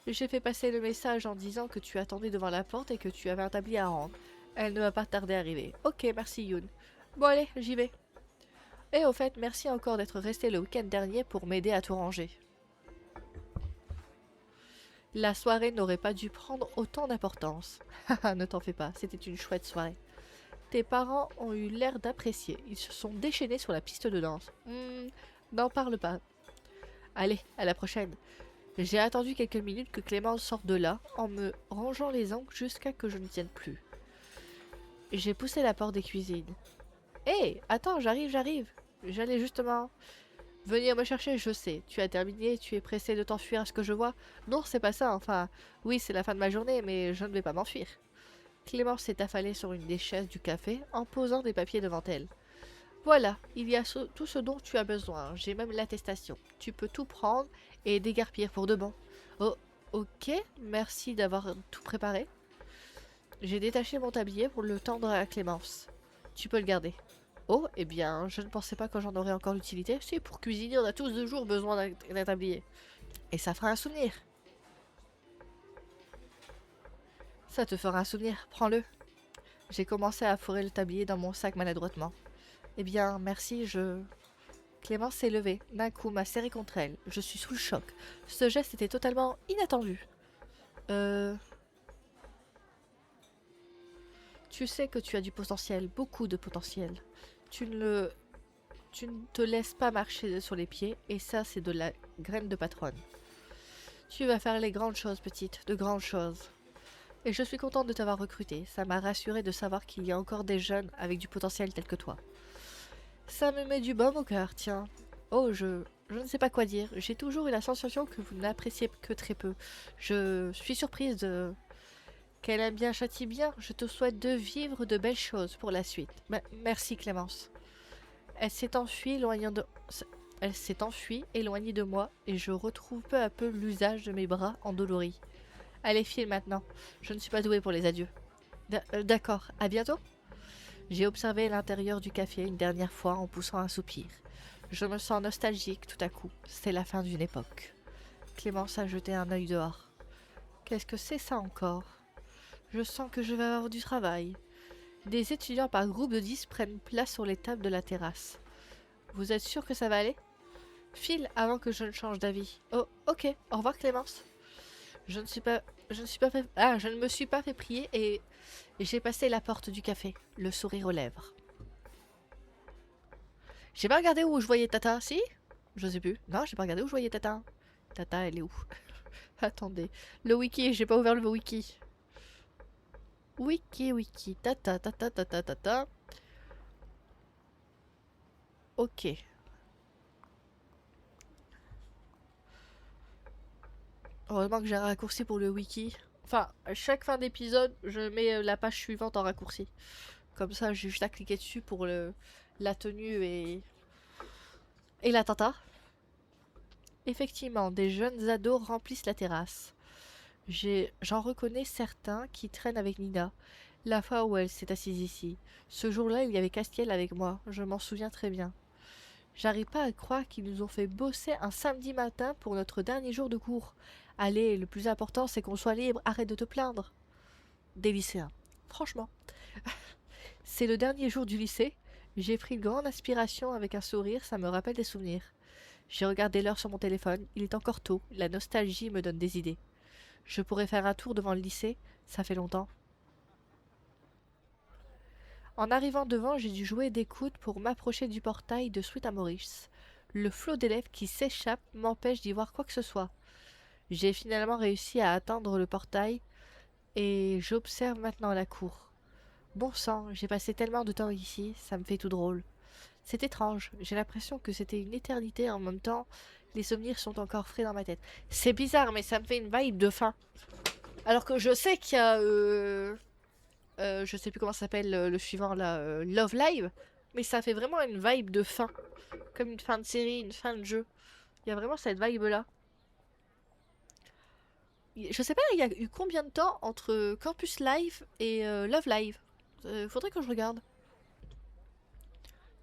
J'ai fait passer le message en disant que tu attendais devant la porte et que tu avais un tablier à rendre. Elle ne va pas tarder à arriver. Ok, merci Yoon. Bon allez, j'y vais. Et au fait, merci encore d'être resté le week-end dernier pour m'aider à tout ranger. La soirée n'aurait pas dû prendre autant d'importance. Haha, ne t'en fais pas, c'était une chouette soirée. Tes parents ont eu l'air d'apprécier. Ils se sont déchaînés sur la piste de danse. N'en parle pas. Allez, à la prochaine. J'ai attendu quelques minutes que Clémence sorte de là, en me rangeant les ongles jusqu'à que je ne tienne plus. J'ai poussé la porte des cuisines. Hé, attends, j'arrive. J'allais justement... Venir me chercher, je sais. Tu as terminé, tu es pressé de t'enfuir à ce que je vois. Non, c'est pas ça, enfin... Oui, c'est la fin de ma journée, mais je ne vais pas m'enfuir. Clémence s'est affalée sur une des chaises du café, en posant des papiers devant elle. Voilà, il y a tout ce dont tu as besoin. J'ai même l'attestation. Tu peux tout prendre et déguerpir pour de bon. Oh, ok, merci d'avoir tout préparé. J'ai détaché mon tablier pour le tendre à Clémence. Tu peux le garder. Oh, eh bien, je ne pensais pas que j'en aurais encore l'utilité. Si, pour cuisiner, on a tous de jours besoin d'un tablier. Et ça fera un souvenir. Ça te fera un souvenir, prends-le. J'ai commencé à fourrer le tablier dans mon sac maladroitement. Eh bien, merci, Clémence s'est levée, d'un coup m'a serré contre elle. Je suis sous le choc. Ce geste était totalement inattendu. Tu sais que tu as du potentiel, beaucoup de potentiel. Tu ne te laisses pas marcher sur les pieds, et ça, c'est de la graine de patronne. Tu vas faire les grandes choses, petite, de grandes choses. Et je suis contente de t'avoir recruté. Ça m'a rassurée de savoir qu'il y a encore des jeunes avec du potentiel tel que toi. Ça me met du baume au cœur, tiens. Oh, je ne sais pas quoi dire. J'ai toujours eu la sensation que vous n'appréciez que très peu. Je suis surprise de... Qu'elle aime bien, châtie bien. Je te souhaite de vivre de belles choses pour la suite. Merci, Clémence. Elle s'est enfuie, éloignée de moi, et je retrouve peu à peu l'usage de mes bras endoloris. Allez, file maintenant. Je ne suis pas douée pour les adieux. D'accord, à bientôt. J'ai observé l'intérieur du café une dernière fois en poussant un soupir. Je me sens nostalgique tout à coup. C'est la fin d'une époque. Clémence a jeté un œil dehors. Qu'est-ce que c'est ça encore? Je sens que je vais avoir du travail. Des étudiants par groupe de 10 prennent place sur les tables de la terrasse. Vous êtes sûr que ça va aller? File avant que je ne change d'avis. Oh, ok. Au revoir, Clémence. Je ne me suis pas fait prier et j'ai passé la porte du café, le sourire aux lèvres. J'ai pas regardé où je voyais Tata, si? Je sais plus. Non, j'ai pas regardé où je voyais Tata. Tata, elle est où? Attendez. Le wiki, j'ai pas ouvert le wiki. Wiki. Tata, tata, tata, tata. Ok. Heureusement que j'ai un raccourci pour le wiki. Enfin, à chaque fin d'épisode, je mets la page suivante en raccourci. Comme ça, j'ai juste à cliquer dessus pour la tenue et la tata. Effectivement, des jeunes ados remplissent la terrasse. J'en reconnais certains qui traînent avec Nina, la fois où elle s'est assise ici. Ce jour-là, il y avait Castiel avec moi, je m'en souviens très bien. J'arrive pas à croire qu'ils nous ont fait bosser un samedi matin pour notre dernier jour de cours. Allez, le plus important, c'est qu'on soit libre, arrête de te plaindre. Des lycéens. Franchement. C'est le dernier jour du lycée. J'ai pris une grande inspiration avec un sourire, ça me rappelle des souvenirs. J'ai regardé l'heure sur mon téléphone, il est encore tôt, la nostalgie me donne des idées. Je pourrais faire un tour devant le lycée, ça fait longtemps. En arrivant devant, j'ai dû jouer d'écoute pour m'approcher du portail de Sweet Amoris. Le flot d'élèves qui s'échappent m'empêche d'y voir quoi que ce soit. J'ai finalement réussi à atteindre le portail et j'observe maintenant la cour. Bon sang, j'ai passé tellement de temps ici, ça me fait tout drôle. C'est étrange, j'ai l'impression que c'était une éternité en même temps, les souvenirs sont encore frais dans ma tête. C'est bizarre, mais ça me fait une vibe de fin. Alors que je sais qu'il y a... je sais plus comment ça s'appelle le suivant là, Love Live, mais ça fait vraiment une vibe de fin. Comme une fin de série, une fin de jeu. Il y a vraiment cette vibe là. Je sais pas, il y a eu combien de temps entre Campus Live et Love Live? Faudrait que je regarde.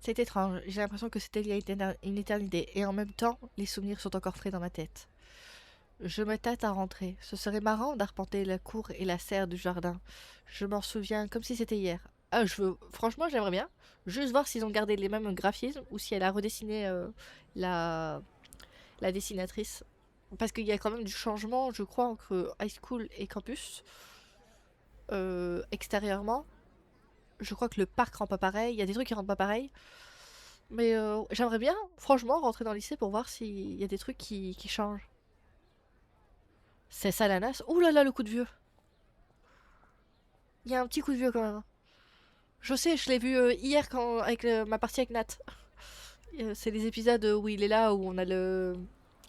C'est étrange, j'ai l'impression que c'était il y a une éternité, et en même temps, les souvenirs sont encore frais dans ma tête. Je me tâte à rentrer. Ce serait marrant d'arpenter la cour et la serre du jardin. Je m'en souviens comme si c'était hier. Ah, franchement, j'aimerais bien. Juste voir s'ils ont gardé les mêmes graphismes ou si elle a redessiné la... la dessinatrice. Parce qu'il y a quand même du changement, je crois, entre high school et campus. Extérieurement. Je crois que le parc rend pas pareil. Il y a des trucs qui rendent pas pareil. Mais j'aimerais bien, franchement, rentrer dans le lycée pour voir s'il y a des trucs qui changent. C'est ça l'ananas. Ouh là là, le coup de vieux. Il y a un petit coup de vieux quand même. Je sais, je l'ai vu hier avec ma partie avec Nat. C'est les épisodes où il est là, où on a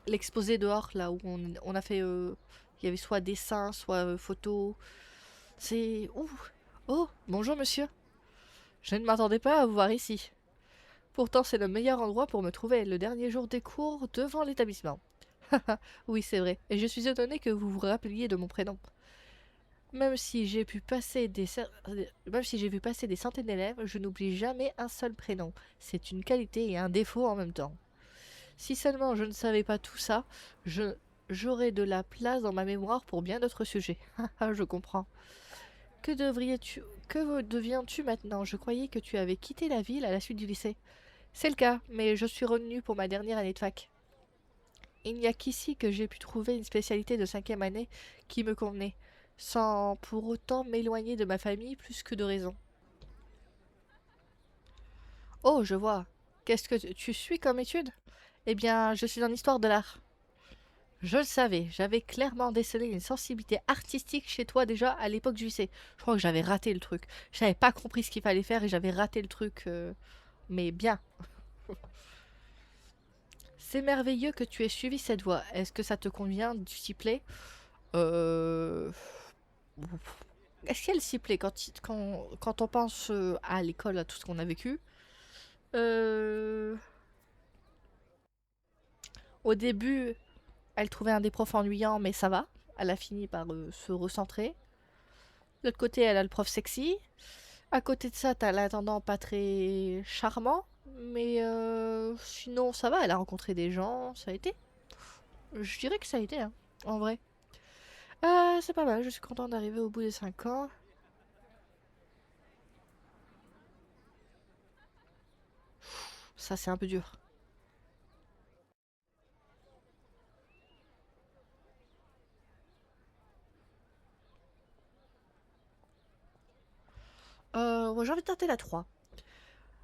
l'exposé dehors, là, où on a fait... il y avait soit dessin, soit photo. C'est... Ouh. Oh, bonjour monsieur. Je ne m'attendais pas à vous voir ici. Pourtant, c'est le meilleur endroit pour me trouver, le dernier jour des cours devant l'établissement. Oui, c'est vrai, et je suis étonnée que vous vous rappeliez de mon prénom. Même si j'ai pu passer même si j'ai vu passer des centaines d'élèves, je n'oublie jamais un seul prénom. C'est une qualité et un défaut en même temps. Si seulement je ne savais pas tout ça, je j'aurais de la place dans ma mémoire pour bien d'autres sujets. Ah, je comprends. Que devriez-tu que deviens-tu maintenant? Je croyais que tu avais quitté la ville à la suite du lycée. C'est le cas, mais je suis revenue pour ma dernière année de fac. Il n'y a qu'ici que j'ai pu trouver une spécialité de 5e année qui me convenait, sans pour autant m'éloigner de ma famille plus que de raison. Oh, je vois. Qu'est-ce que tu suis comme étude? Eh bien, je suis en histoire de l'art. Je le savais, j'avais clairement décelé une sensibilité artistique chez toi déjà à l'époque du lycée. Je crois que j'avais raté le truc. J'avais pas compris ce qu'il fallait faire et j'avais raté le truc, mais bien. C'est merveilleux que tu aies suivi cette voie. Est-ce que ça te convient, tu t'y plais? Euh... Est-ce qu'elle s'y plaît quand on pense à l'école, à tout ce qu'on a vécu? Euh... Au début, elle trouvait un des profs ennuyant, mais ça va. Elle a fini par se recentrer. De l'autre côté, elle a le prof sexy. À côté de ça, t'as l'intendant pas très charmant. Mais sinon, ça va. Elle a rencontré des gens. Ça a été. Je dirais que ça a été, hein, en vrai. C'est pas mal. Je suis contente d'arriver au bout des 5 ans. Ça, c'est un peu dur. Ouais, j'ai envie de tenter la 3.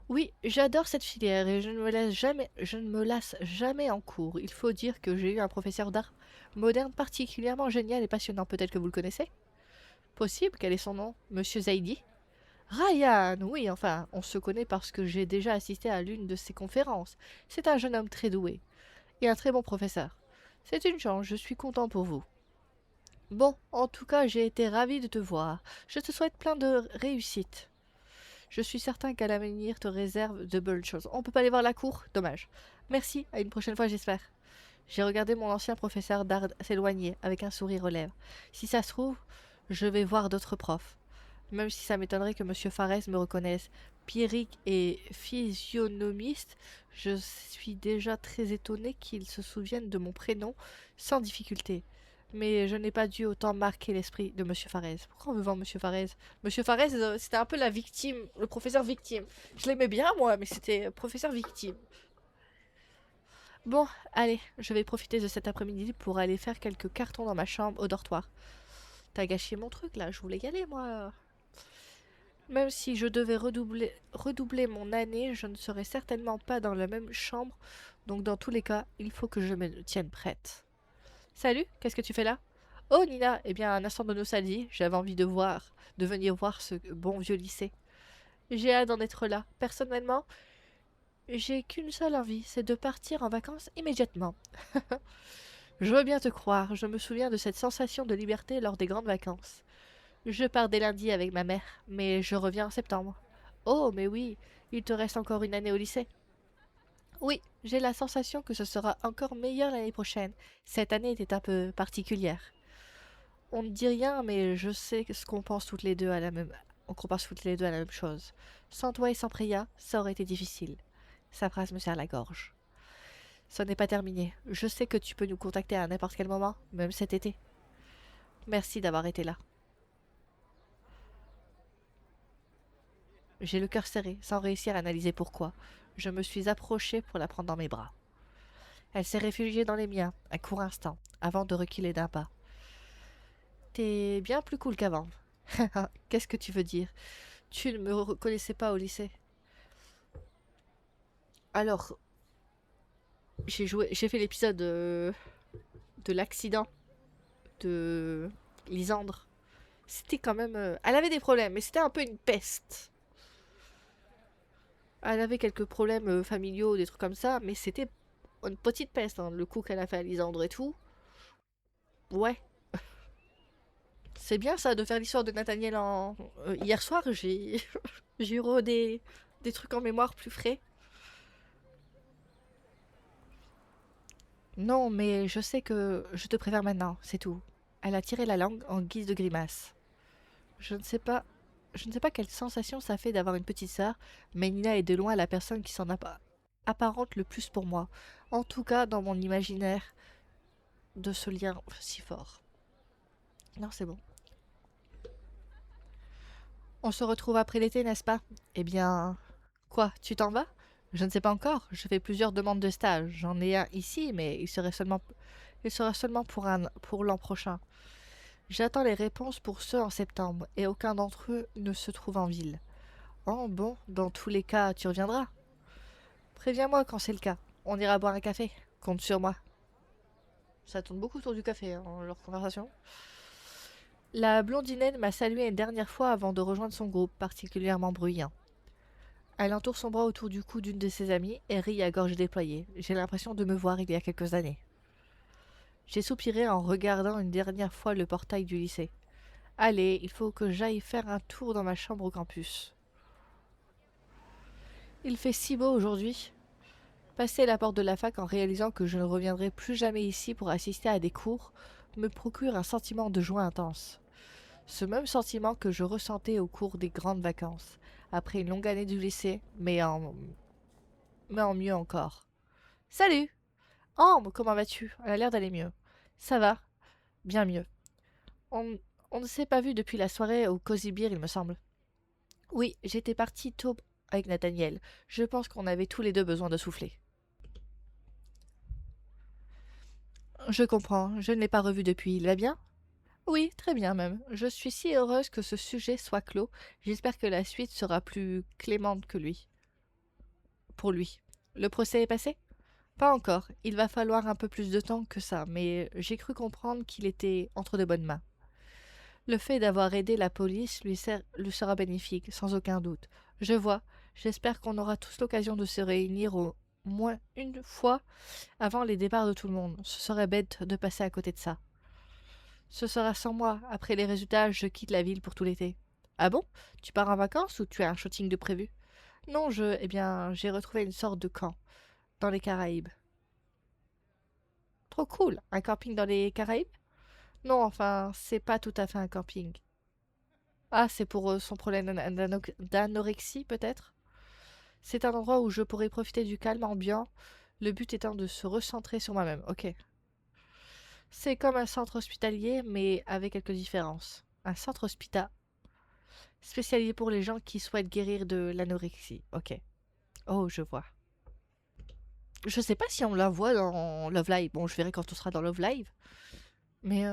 Oui, j'adore cette filière et je ne me lasse jamais en cours. Il faut dire que j'ai eu un professeur d'art moderne particulièrement génial et passionnant. Peut-être que vous le connaissez? Possible, quel est son nom? Monsieur Zaidi? Ryan, oui, enfin, on se connaît parce que j'ai déjà assisté à l'une de ses conférences. C'est un jeune homme très doué et un très bon professeur. C'est une chance, je suis content pour vous. Bon, en tout cas, j'ai été ravi de te voir. Je te souhaite plein de réussite. Je suis certain qu'à l'avenir te réserve de bonnes choses. On peut pas aller voir la cour? Dommage. Merci, à une prochaine fois, j'espère. J'ai regardé mon ancien professeur d'art s'éloigner avec un sourire aux lèvres. Si ça se trouve, je vais voir d'autres profs. Même si ça m'étonnerait que monsieur Farès me reconnaisse. Pierrick et physionomiste, je suis déjà très étonné qu'il se souvienne de mon prénom sans difficulté. Mais je n'ai pas dû autant marquer l'esprit de monsieur Farès. Pourquoi on veut voir monsieur Farès? Monsieur Farès, c'était un peu la victime, le professeur victime. Je l'aimais bien, moi, mais c'était professeur victime. Bon, allez, je vais profiter de cet après-midi pour aller faire quelques cartons dans ma chambre au dortoir. T'as gâché mon truc là, je voulais y aller moi. Même si je devais redoubler mon année, je ne serais certainement pas dans la même chambre, donc dans tous les cas, il faut que je me tienne prête. Salut, qu'est-ce que tu fais là? Oh Nina, eh bien un instant de nostalgie, j'avais envie de venir voir ce bon vieux lycée. J'ai hâte d'en être là. Personnellement, j'ai qu'une seule envie, c'est de partir en vacances immédiatement. Je veux bien te croire, je me souviens de cette sensation de liberté lors des grandes vacances. Je pars dès lundi avec ma mère, mais je reviens en septembre. Oh, mais oui, il te reste encore une année au lycée. Oui, j'ai la sensation que ce sera encore meilleur l'année prochaine. Cette année était un peu particulière. On ne dit rien, mais je sais ce qu'on pense toutes les deux à la même. On pense toutes les deux à la même chose. Sans toi et sans Priya, ça aurait été difficile. Sa phrase me serre la gorge. Ce n'est pas terminé. Je sais que tu peux nous contacter à n'importe quel moment, même cet été. Merci d'avoir été là. J'ai le cœur serré, sans réussir à analyser pourquoi. Je me suis approchée pour la prendre dans mes bras. Elle s'est réfugiée dans les miens, un court instant, avant de reculer d'un pas. T'es bien plus cool qu'avant. Qu'est-ce que tu veux dire? Tu ne me reconnaissais pas au lycée. Alors, j'ai fait l'épisode de l'accident de Lisandre. C'était quand même. Elle avait des problèmes, mais c'était un peu une peste. Elle avait quelques problèmes familiaux, des trucs comme ça, mais c'était une petite peste, hein, le coup qu'elle a fait à Lisandre et tout. Ouais, c'est bien ça de faire l'histoire de Nathaniel en... hier soir, j'ai j'ai eu des trucs en mémoire plus frais. Non, mais je sais que je te préfère maintenant, c'est tout. Elle a tiré la langue en guise de grimace. Je ne sais pas... Je ne sais pas quelle sensation ça fait d'avoir une petite sœur, mais Nina est de loin la personne qui apparente le plus pour moi. En tout cas, dans mon imaginaire de ce lien si fort. Non, c'est bon. On se retrouve après l'été, n'est-ce pas? Eh bien... Quoi, tu t'en vas? Je ne sais pas encore. Je fais plusieurs demandes de stage. J'en ai un ici, mais il sera seulement pour l'an prochain. J'attends les réponses pour ceux en septembre, et aucun d'entre eux ne se trouve en ville. Oh bon, dans tous les cas, tu reviendras. Préviens-moi quand c'est le cas. On ira boire un café. Compte sur moi. Ça tourne beaucoup autour du café, hein, leur conversation. La blondinette m'a salué une dernière fois avant de rejoindre son groupe, particulièrement bruyant. Elle entoure son bras autour du cou d'une de ses amies et rit à gorge déployée. J'ai l'impression de me voir il y a quelques années. J'ai soupiré en regardant une dernière fois le portail du lycée. Allez, il faut que j'aille faire un tour dans ma chambre au campus. Il fait si beau aujourd'hui. Passer la porte de la fac en réalisant que je ne reviendrai plus jamais ici pour assister à des cours me procure un sentiment de joie intense. Ce même sentiment que je ressentais au cours des grandes vacances, après une longue année du lycée, mais en mieux encore. Salut! Ambre, comment vas-tu? Elle a l'air d'aller mieux. Ça va, bien mieux. On, on ne s'est pas vu depuis la soirée au Cozy Beer, il me semble. Oui, j'étais partie tôt avec Nathaniel. Je pense qu'on avait tous les deux besoin de souffler. Je comprends, je ne l'ai pas revu depuis. Il va bien? Oui, très bien même. Je suis si heureuse que ce sujet soit clos. J'espère que la suite sera plus clémente que lui. Pour lui. Le procès est passé? Pas encore. Il va falloir un peu plus de temps que ça, mais j'ai cru comprendre qu'il était entre de bonnes mains. Le fait d'avoir aidé la police lui sera bénéfique, sans aucun doute. Je vois. J'espère qu'on aura tous l'occasion de se réunir au moins une fois avant les départs de tout le monde. Ce serait bête de passer à côté de ça. Ce sera sans moi. Après les résultats, je quitte la ville pour tout l'été. Ah bon? Tu pars en vacances ou tu as un shooting de prévu? Non, eh bien, j'ai retrouvé une sorte de camp, dans les Caraïbes. Trop cool! Un camping dans les Caraïbes? Non, enfin, c'est pas tout à fait un camping. Ah, c'est pour son problème d'anorexie, peut-être? C'est un endroit où je pourrais profiter du calme ambiant, le but étant de se recentrer sur moi-même. Ok. C'est comme un centre hospitalier, mais avec quelques différences. Un centre hospitalier spécialisé pour les gens qui souhaitent guérir de l'anorexie. Ok. Oh, je vois. Je sais pas si on la voit dans Love Live. Bon, je verrai quand on sera dans Love Live. Mais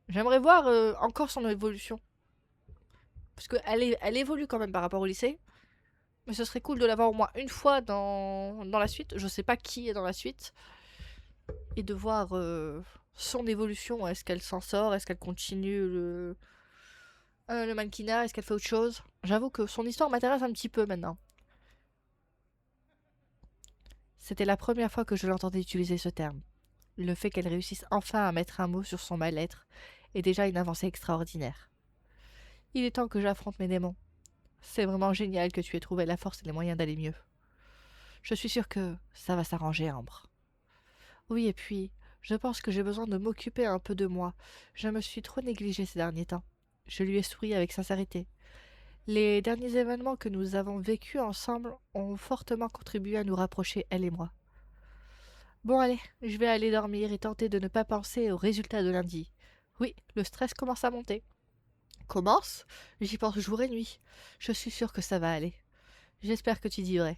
j'aimerais voir encore son évolution. Parce elle évolue quand même par rapport au lycée. Mais ce serait cool de l'avoir au moins une fois dans la suite. Je sais pas qui est dans la suite. Et de voir son évolution. Est-ce qu'elle s'en sort? Est-ce qu'elle continue le mannequinat? Est-ce qu'elle fait autre chose? J'avoue que son histoire m'intéresse un petit peu maintenant. C'était la première fois que je l'entendais utiliser ce terme. Le fait qu'elle réussisse enfin à mettre un mot sur son mal-être est déjà une avancée extraordinaire. Il est temps que j'affronte mes démons. C'est vraiment génial que tu aies trouvé la force et les moyens d'aller mieux. Je suis sûre que ça va s'arranger, Ambre. Oui, et puis, je pense que j'ai besoin de m'occuper un peu de moi. Je me suis trop négligée ces derniers temps. Je lui ai souri avec sincérité. Les derniers événements que nous avons vécus ensemble ont fortement contribué à nous rapprocher, elle et moi. Bon, allez, je vais aller dormir et tenter de ne pas penser aux résultats de lundi. Oui, le stress commence à monter. Commence? J'y pense jour et nuit. Je suis sûre que ça va aller. J'espère que tu dis vrai.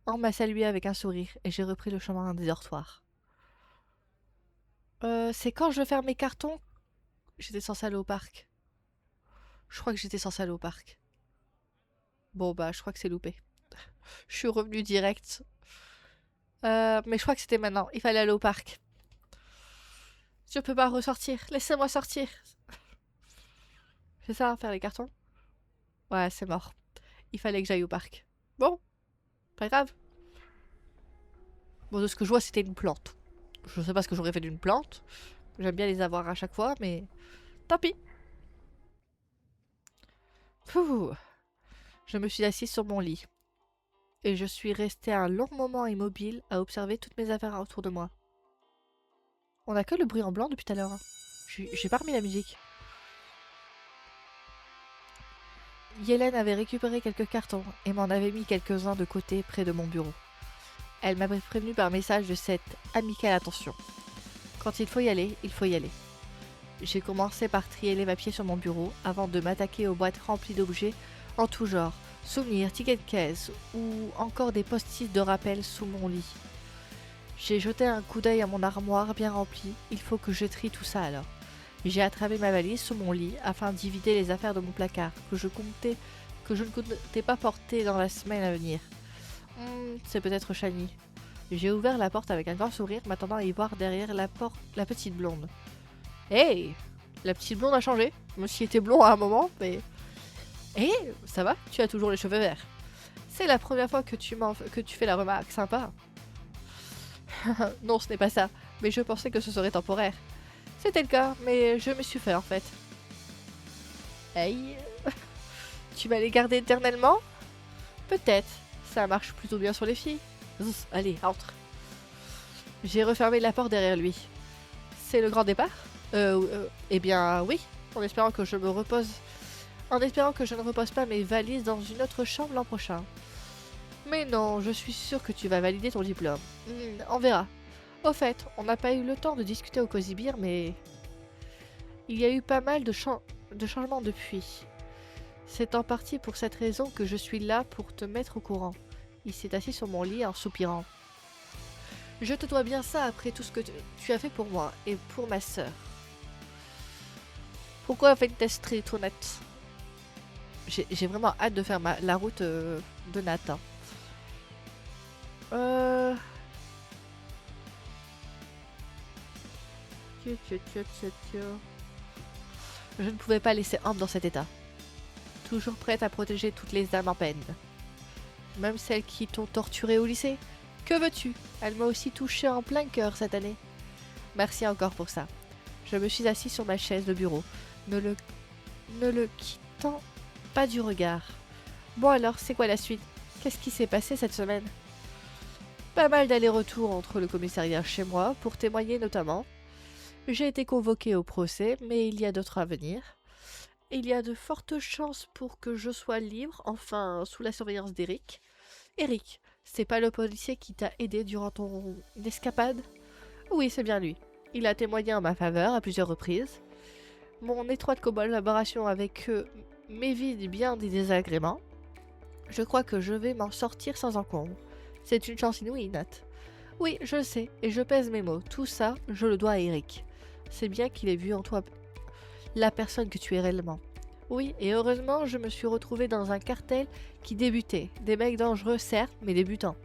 On m'a salué avec un sourire et j'ai repris le chemin des dortoirs. C'est quand je ferme mes cartons? J'étais censée aller au parc. Je crois que j'étais censée aller au parc. Bon, bah, je crois que c'est loupé. Je suis revenue direct. Mais je crois que c'était maintenant. Il fallait aller au parc. Je peux pas ressortir. Laissez-moi sortir. C'est ça, faire les cartons? Ouais, c'est mort. Il fallait que j'aille au parc. Bon, pas grave. Bon, de ce que je vois, c'était une plante. Je sais pas ce que j'aurais fait d'une plante. J'aime bien les avoir à chaque fois, mais tant pis. Pouh. Je me suis assise sur mon lit. Et je suis restée un long moment immobile à observer toutes mes affaires autour de moi. On a que le bruit en blanc depuis tout à l'heure, hein. J'ai pas remis la musique. Yélène avait récupéré quelques cartons et m'en avait mis quelques-uns de côté près de mon bureau. Elle m'avait prévenu par message de cette amicale attention. Quand il faut y aller, il faut y aller. J'ai commencé par trier les papiers sur mon bureau avant de m'attaquer aux boîtes remplies d'objets en tout genre, souvenirs, tickets de caisse ou encore des post-it de rappel sous mon lit. J'ai jeté un coup d'œil à mon armoire bien remplie, il faut que je trie tout ça alors. J'ai attrapé ma valise sous mon lit afin d'y vider les affaires de mon placard que je ne comptais pas porter dans la semaine à venir. C'est peut-être Chani. J'ai ouvert la porte avec un grand sourire, m'attendant à y voir derrière la porte la petite blonde. Hey! La petite blonde a changé. Moi aussi était blond à un moment, mais... Hé, ça va? Tu as toujours les cheveux verts. C'est la première fois que tu fais la remarque sympa. Non, ce n'est pas ça, mais je pensais que ce serait temporaire. C'était le cas, mais je me suis fait en fait. Hey! Tu vas les garder éternellement? Peut-être. Ça marche plutôt bien sur les filles. Allez, entre. J'ai refermé la porte derrière lui. C'est le grand départ? Eh bien, oui. En espérant que je ne repose pas mes valises dans une autre chambre l'an prochain. Mais non, je suis sûre que tu vas valider ton diplôme. On verra. Au fait, on n'a pas eu le temps de discuter au Cozy Beer, mais... Il y a eu pas mal de changements depuis. C'est en partie pour cette raison que je suis là pour te mettre au courant. Il s'est assis sur mon lit en soupirant. Je te dois bien ça après tout ce que tu as fait pour moi et pour ma sœur. Pourquoi Vente Street honnête? J'ai vraiment hâte de faire la route de Nathan. Je ne pouvais pas laisser Ambre dans cet état. Toujours prête à protéger toutes les âmes en peine. Même celles qui t'ont torturée au lycée. Que veux-tu? Elle m'a aussi touchée en plein cœur cette année. Merci encore pour ça. Je me suis assise sur ma chaise de bureau, ne le quittant pas du regard. Bon alors, c'est quoi la suite? Qu'est-ce qui s'est passé cette semaine? Pas mal d'allers-retours entre le commissariat chez moi, pour témoigner notamment. J'ai été convoquée au procès, mais il y a d'autres à venir. Il y a de fortes chances pour que je sois libre, enfin sous la surveillance d'Eric. Eric, c'est pas le policier qui t'a aidé durant ton escapade? Oui, c'est bien lui. Il a témoigné en ma faveur à plusieurs reprises. Mon étroite collaboration avec eux m'évite bien des désagréments. Je crois que je vais m'en sortir sans encombre. C'est une chance inouïe, Nat. Oui, je le sais, et je pèse mes mots. Tout ça, je le dois à Eric. C'est bien qu'il ait vu en toi la personne que tu es réellement. Oui, et heureusement, je me suis retrouvée dans un cartel qui débutait. Des mecs dangereux, certes, mais débutants.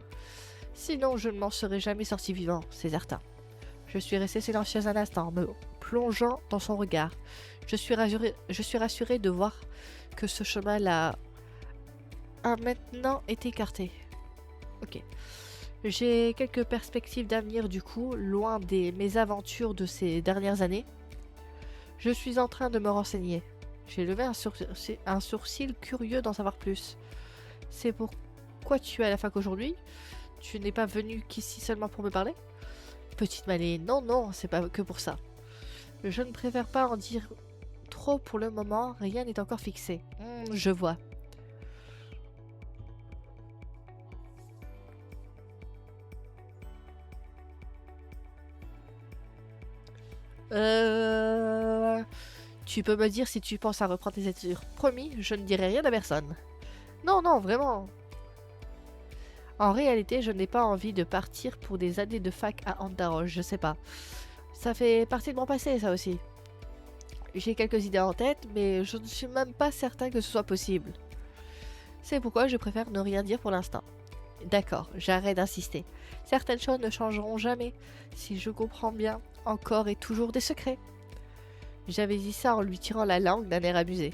Sinon, je ne m'en serais jamais sorti vivant, c'est certain. Je suis restée silencieuse un instant, me plongeant dans son regard. Je suis rassurée de voir que ce chemin-là a maintenant été écarté. Ok. J'ai quelques perspectives d'avenir du coup, loin des mésaventures de ces dernières années. Je suis en train de me renseigner. J'ai levé un sourcil curieux d'en savoir plus. C'est pourquoi tu es à la fac aujourd'hui? Tu n'es pas venu qu'ici seulement pour me parler? Petite Maline, non, c'est pas que pour ça. Je ne préfère pas en dire trop pour le moment, rien n'est encore fixé. Je vois. Tu peux me dire si tu penses à reprendre tes études. Promis, je ne dirai rien à personne. Non, vraiment. En réalité, je n'ai pas envie de partir pour des années de fac à Andaroche, je sais pas. Ça fait partie de mon passé, ça aussi. J'ai quelques idées en tête, mais je ne suis même pas certain que ce soit possible. C'est pourquoi je préfère ne rien dire pour l'instant. D'accord, j'arrête d'insister. Certaines choses ne changeront jamais. Si je comprends bien, encore et toujours des secrets. J'avais dit ça en lui tirant la langue d'un air amusé.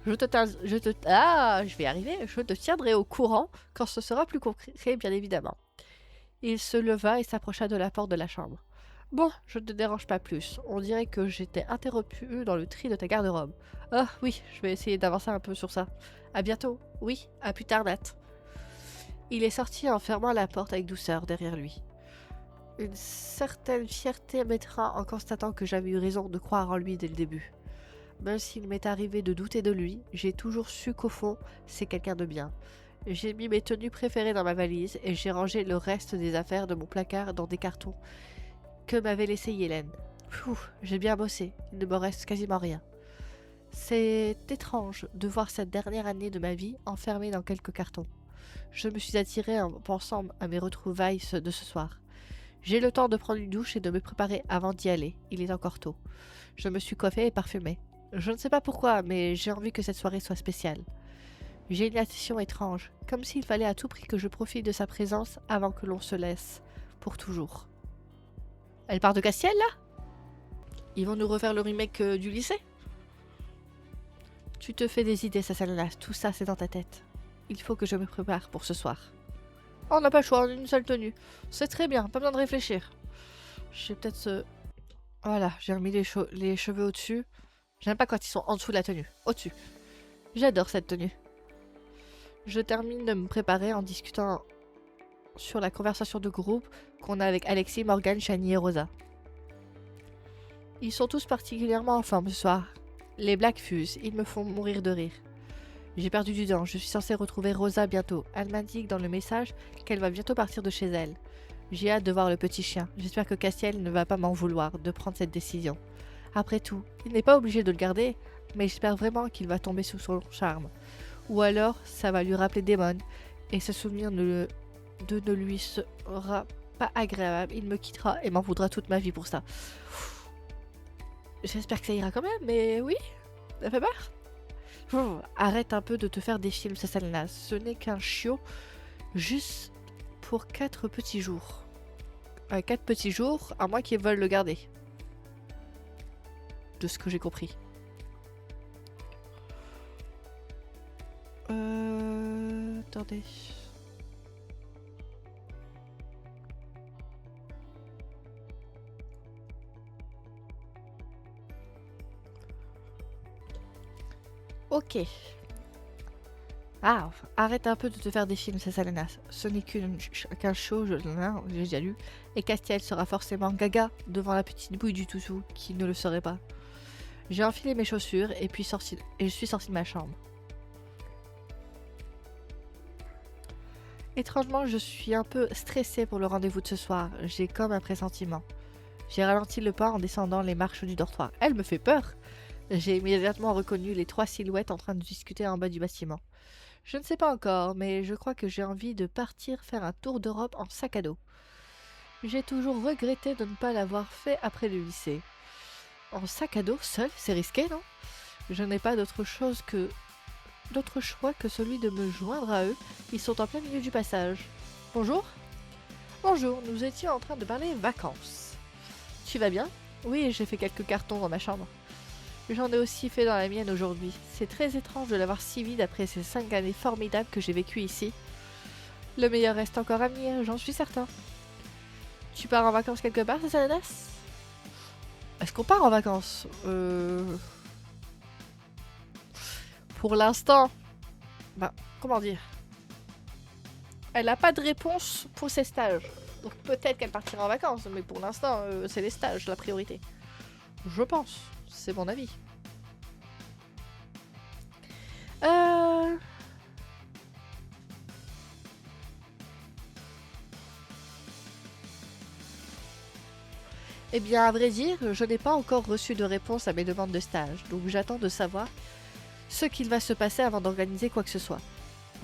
Je vais y arriver. Je te tiendrai au courant quand ce sera plus concret, bien évidemment. Il se leva et s'approcha de la porte de la chambre. Bon, je ne te dérange pas plus. On dirait que j'étais interrompu dans le tri de ta garde-robe. Ah oui, je vais essayer d'avancer un peu sur ça. À bientôt. Oui, à plus tard, Nat. Il est sorti en fermant la porte avec douceur derrière lui. Une certaine fierté mettra en constatant que j'avais eu raison de croire en lui dès le début. Même s'il m'est arrivé de douter de lui, j'ai toujours su qu'au fond, c'est quelqu'un de bien. J'ai mis mes tenues préférées dans ma valise et j'ai rangé le reste des affaires de mon placard dans des cartons que m'avait laissé Hélène. J'ai bien bossé, il ne me reste quasiment rien. C'est étrange de voir cette dernière année de ma vie enfermée dans quelques cartons. Je me suis attirée en pensant à mes retrouvailles de ce soir. J'ai le temps de prendre une douche et de me préparer avant d'y aller. Il est encore tôt. Je me suis coiffée et parfumée. Je ne sais pas pourquoi, mais j'ai envie que cette soirée soit spéciale. J'ai une intuition étrange, comme s'il fallait à tout prix que je profite de sa présence avant que l'on se laisse, pour toujours. Elle part de Castiel, là? Ils vont nous refaire le remake du lycée? Tu te fais des idées, Sassalanas, tout ça c'est dans ta tête. Il faut que je me prépare pour ce soir. On n'a pas le choix, on a une seule tenue. C'est très bien, pas besoin de réfléchir. J'ai peut-être ce... Voilà, j'ai remis les cheveux au-dessus. J'aime pas quand ils sont en dessous de la tenue, au-dessus. J'adore cette tenue. Je termine de me préparer en discutant sur la conversation de groupe qu'on a avec Alexis, Morgane, Shani et Rosa. Ils sont tous particulièrement en forme ce soir. Les blagues fusent, ils me font mourir de rire. J'ai perdu du temps, je suis censée retrouver Rosa bientôt. Elle m'indique dans le message qu'elle va bientôt partir de chez elle. J'ai hâte de voir le petit chien. J'espère que Castiel ne va pas m'en vouloir de prendre cette décision. Après tout, il n'est pas obligé de le garder, mais j'espère vraiment qu'il va tomber sous son charme. Ou alors, ça va lui rappeler Damon, et ce souvenir ne lui sera pas agréable. Il me quittera et m'en voudra toute ma vie pour ça. J'espère que ça ira quand même, mais oui, ça fait peur. Arrête un peu de te faire des films, Sassalanas. Ce n'est qu'un chiot, juste pour 4 petits jours. 4 petits jours, à moins qu'ils veulent le garder. De ce que j'ai compris. Attendez. Ok. Ah, arrête un peu de te faire des films, Sassalanas. Ce n'est qu'un show, j'ai déjà lu. Et Castiel sera forcément gaga devant la petite bouille du toutou qui ne le serait pas. J'ai enfilé mes chaussures et je suis sortie de ma chambre. Étrangement, je suis un peu stressée pour le rendez-vous de ce soir. J'ai comme un pressentiment. J'ai ralenti le pas en descendant les marches du dortoir. Elle me fait peur. J'ai immédiatement reconnu les 3 silhouettes en train de discuter en bas du bâtiment. Je ne sais pas encore, mais je crois que j'ai envie de partir faire un tour d'Europe en sac à dos. J'ai toujours regretté de ne pas l'avoir fait après le lycée. En sac à dos, seul, c'est risqué, non? Je n'ai pas d'autre choix que celui de me joindre à eux. Ils sont en plein milieu du passage. Bonjour? Bonjour, nous étions en train de parler vacances. Tu vas bien? Oui, j'ai fait quelques cartons dans ma chambre. J'en ai aussi fait dans la mienne aujourd'hui. C'est très étrange de l'avoir si vide après ces 5 années formidables que j'ai vécues ici. Le meilleur reste encore à venir, j'en suis certain. Tu pars en vacances quelque part, Sassalanas? Est-ce qu'on part en vacances? Pour l'instant... Ben, comment dire? Elle n'a pas de réponse pour ses stages. Donc peut-être qu'elle partira en vacances, mais pour l'instant, c'est les stages la priorité. Je pense. C'est mon avis. Eh bien, à vrai dire, je n'ai pas encore reçu de réponse à mes demandes de stage, donc j'attends de savoir ce qu'il va se passer avant d'organiser quoi que ce soit.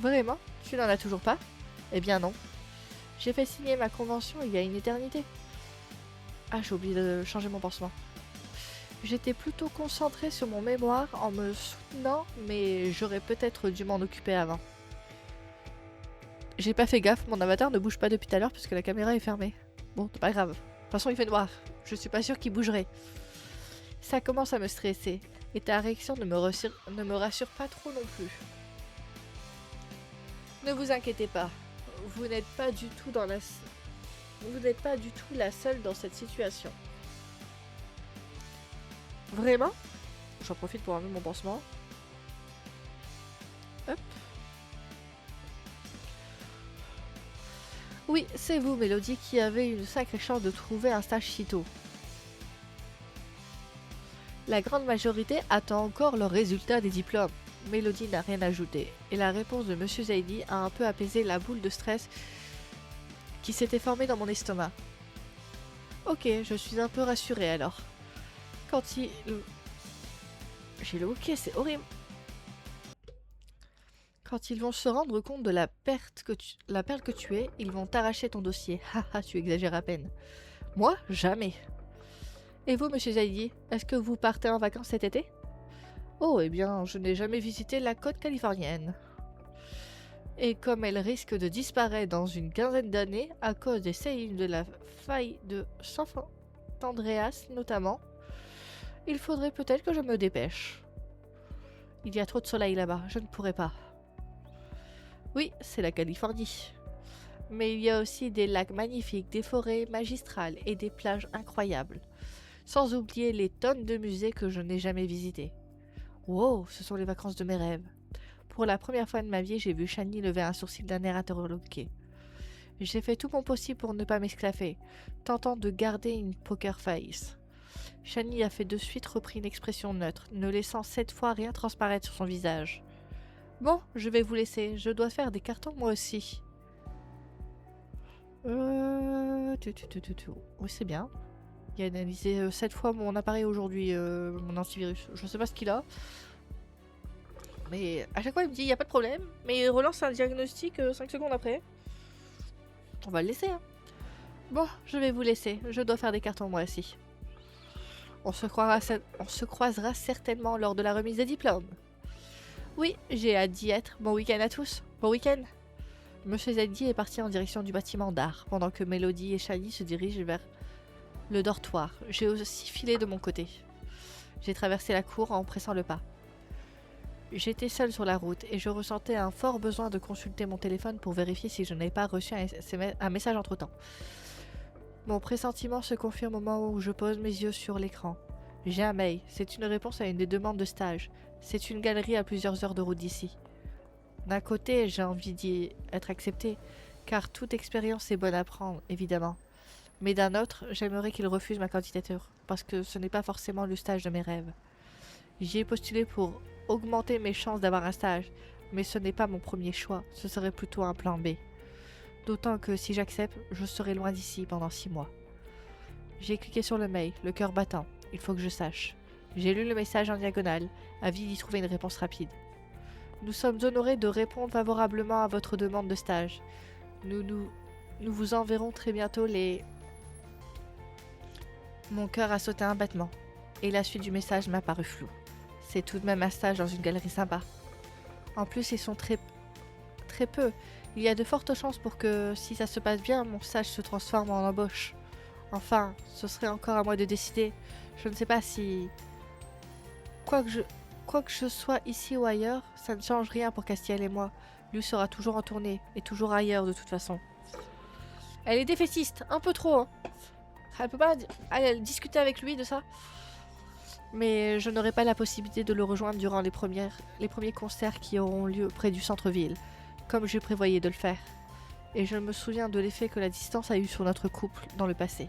Vraiment? Tu n'en as toujours pas? Eh bien non. J'ai fait signer ma convention il y a une éternité. Ah, j'ai oublié de changer mon pansement. J'étais plutôt concentrée sur mon mémoire en me soutenant, mais j'aurais peut-être dû m'en occuper avant. J'ai pas fait gaffe, mon avatar ne bouge pas depuis tout à l'heure puisque la caméra est fermée. Bon, c'est pas grave. De toute façon, il fait noir. Je suis pas sûre qu'il bougerait. Ça commence à me stresser. Et ta réaction ne me rassure pas trop non plus. Ne vous inquiétez pas. Vous n'êtes pas du tout la seule dans cette situation. Vraiment? J'en profite pour enlever mon pansement. Hop. Oui, c'est vous, Mélodie, qui avez une sacrée chance de trouver un stage si tôt. La grande majorité attend encore leurs résultats des diplômes. Mélodie n'a rien ajouté, et la réponse de Monsieur Zaidi a un peu apaisé la boule de stress qui s'était formée dans mon estomac. Ok, je suis un peu rassurée alors. Quand il... J'ai le hoquet, c'est horrible. Quand ils vont se rendre compte de la perle que tu es, ils vont t'arracher ton dossier. Haha, tu exagères à peine. Moi, jamais. Et vous, Monsieur Zaidi, est-ce que vous partez en vacances cet été? Oh, eh bien, je n'ai jamais visité la côte californienne. Et comme elle risque de disparaître dans une quinzaine d'années à cause des séismes de la faille de San Andreas notamment, il faudrait peut-être que je me dépêche. Il y a trop de soleil là-bas, je ne pourrai pas. Oui, c'est la Californie. Mais il y a aussi des lacs magnifiques, des forêts magistrales et des plages incroyables. Sans oublier les tonnes de musées que je n'ai jamais visités. Wow, ce sont les vacances de mes rêves. Pour la première fois de ma vie, j'ai vu Shani lever un sourcil d'un air interloqué. J'ai fait tout mon possible pour ne pas m'esclaffer, tentant de garder une poker face. Shani a fait de suite repris une expression neutre, ne laissant cette fois rien transparaître sur son visage. Bon, je vais vous laisser, je dois faire des cartons moi aussi. Oui, c'est bien. Il a analysé 7 fois mon appareil aujourd'hui, mon antivirus. Je sais pas ce qu'il a. Mais à chaque fois, il me dit il n'y a pas de problème. Mais il relance un diagnostic 5 secondes après. On va le laisser. Hein. Bon, je vais vous laisser. Je dois faire des cartons moi aussi. On se croisera certainement lors de la remise des diplômes. Oui, j'ai hâte d'y être. Bon week-end à tous. Bon week-end. Monsieur Zaidi est parti en direction du bâtiment d'art, pendant que Mélodie et Shani se dirigent vers le dortoir. J'ai aussi filé de mon côté. J'ai traversé la cour en pressant le pas. J'étais seule sur la route et je ressentais un fort besoin de consulter mon téléphone pour vérifier si je n'avais pas reçu un message entre-temps. Mon pressentiment se confirme au moment où je pose mes yeux sur l'écran. J'ai un mail. C'est une réponse à une des demandes de stage. C'est une galerie à plusieurs heures de route d'ici. D'un côté, j'ai envie d'y être acceptée, car toute expérience est bonne à prendre, évidemment. Mais d'un autre, j'aimerais qu'il refuse ma candidature, parce que ce n'est pas forcément le stage de mes rêves. J'y ai postulé pour augmenter mes chances d'avoir un stage, mais ce n'est pas mon premier choix, ce serait plutôt un plan B. D'autant que si j'accepte, je serai loin d'ici pendant 6 mois. J'ai cliqué sur le mail, le cœur battant, il faut que je sache. J'ai lu le message en diagonale, avis d'y trouver une réponse rapide. Nous sommes honorés de répondre favorablement à votre demande de stage. Nous vous enverrons très bientôt les... Mon cœur a sauté un battement, et la suite du message m'a paru floue. C'est tout de même un stage dans une galerie sympa. En plus, ils sont très peu. Il y a de fortes chances pour que, si ça se passe bien, mon stage se transforme en embauche. Enfin, ce serait encore à moi de décider. Je ne sais pas si... Quoi que je sois ici ou ailleurs, ça ne change rien pour Castiel et moi. Lui sera toujours en tournée, et toujours ailleurs de toute façon. Elle est défaitiste, un peu trop, hein. Elle peut pas aller discuter avec lui de ça. Mais je n'aurai pas la possibilité de le rejoindre durant les premiers concerts qui auront lieu près du centre-ville, comme je prévoyais de le faire. Et je me souviens de l'effet que la distance a eu sur notre couple dans le passé.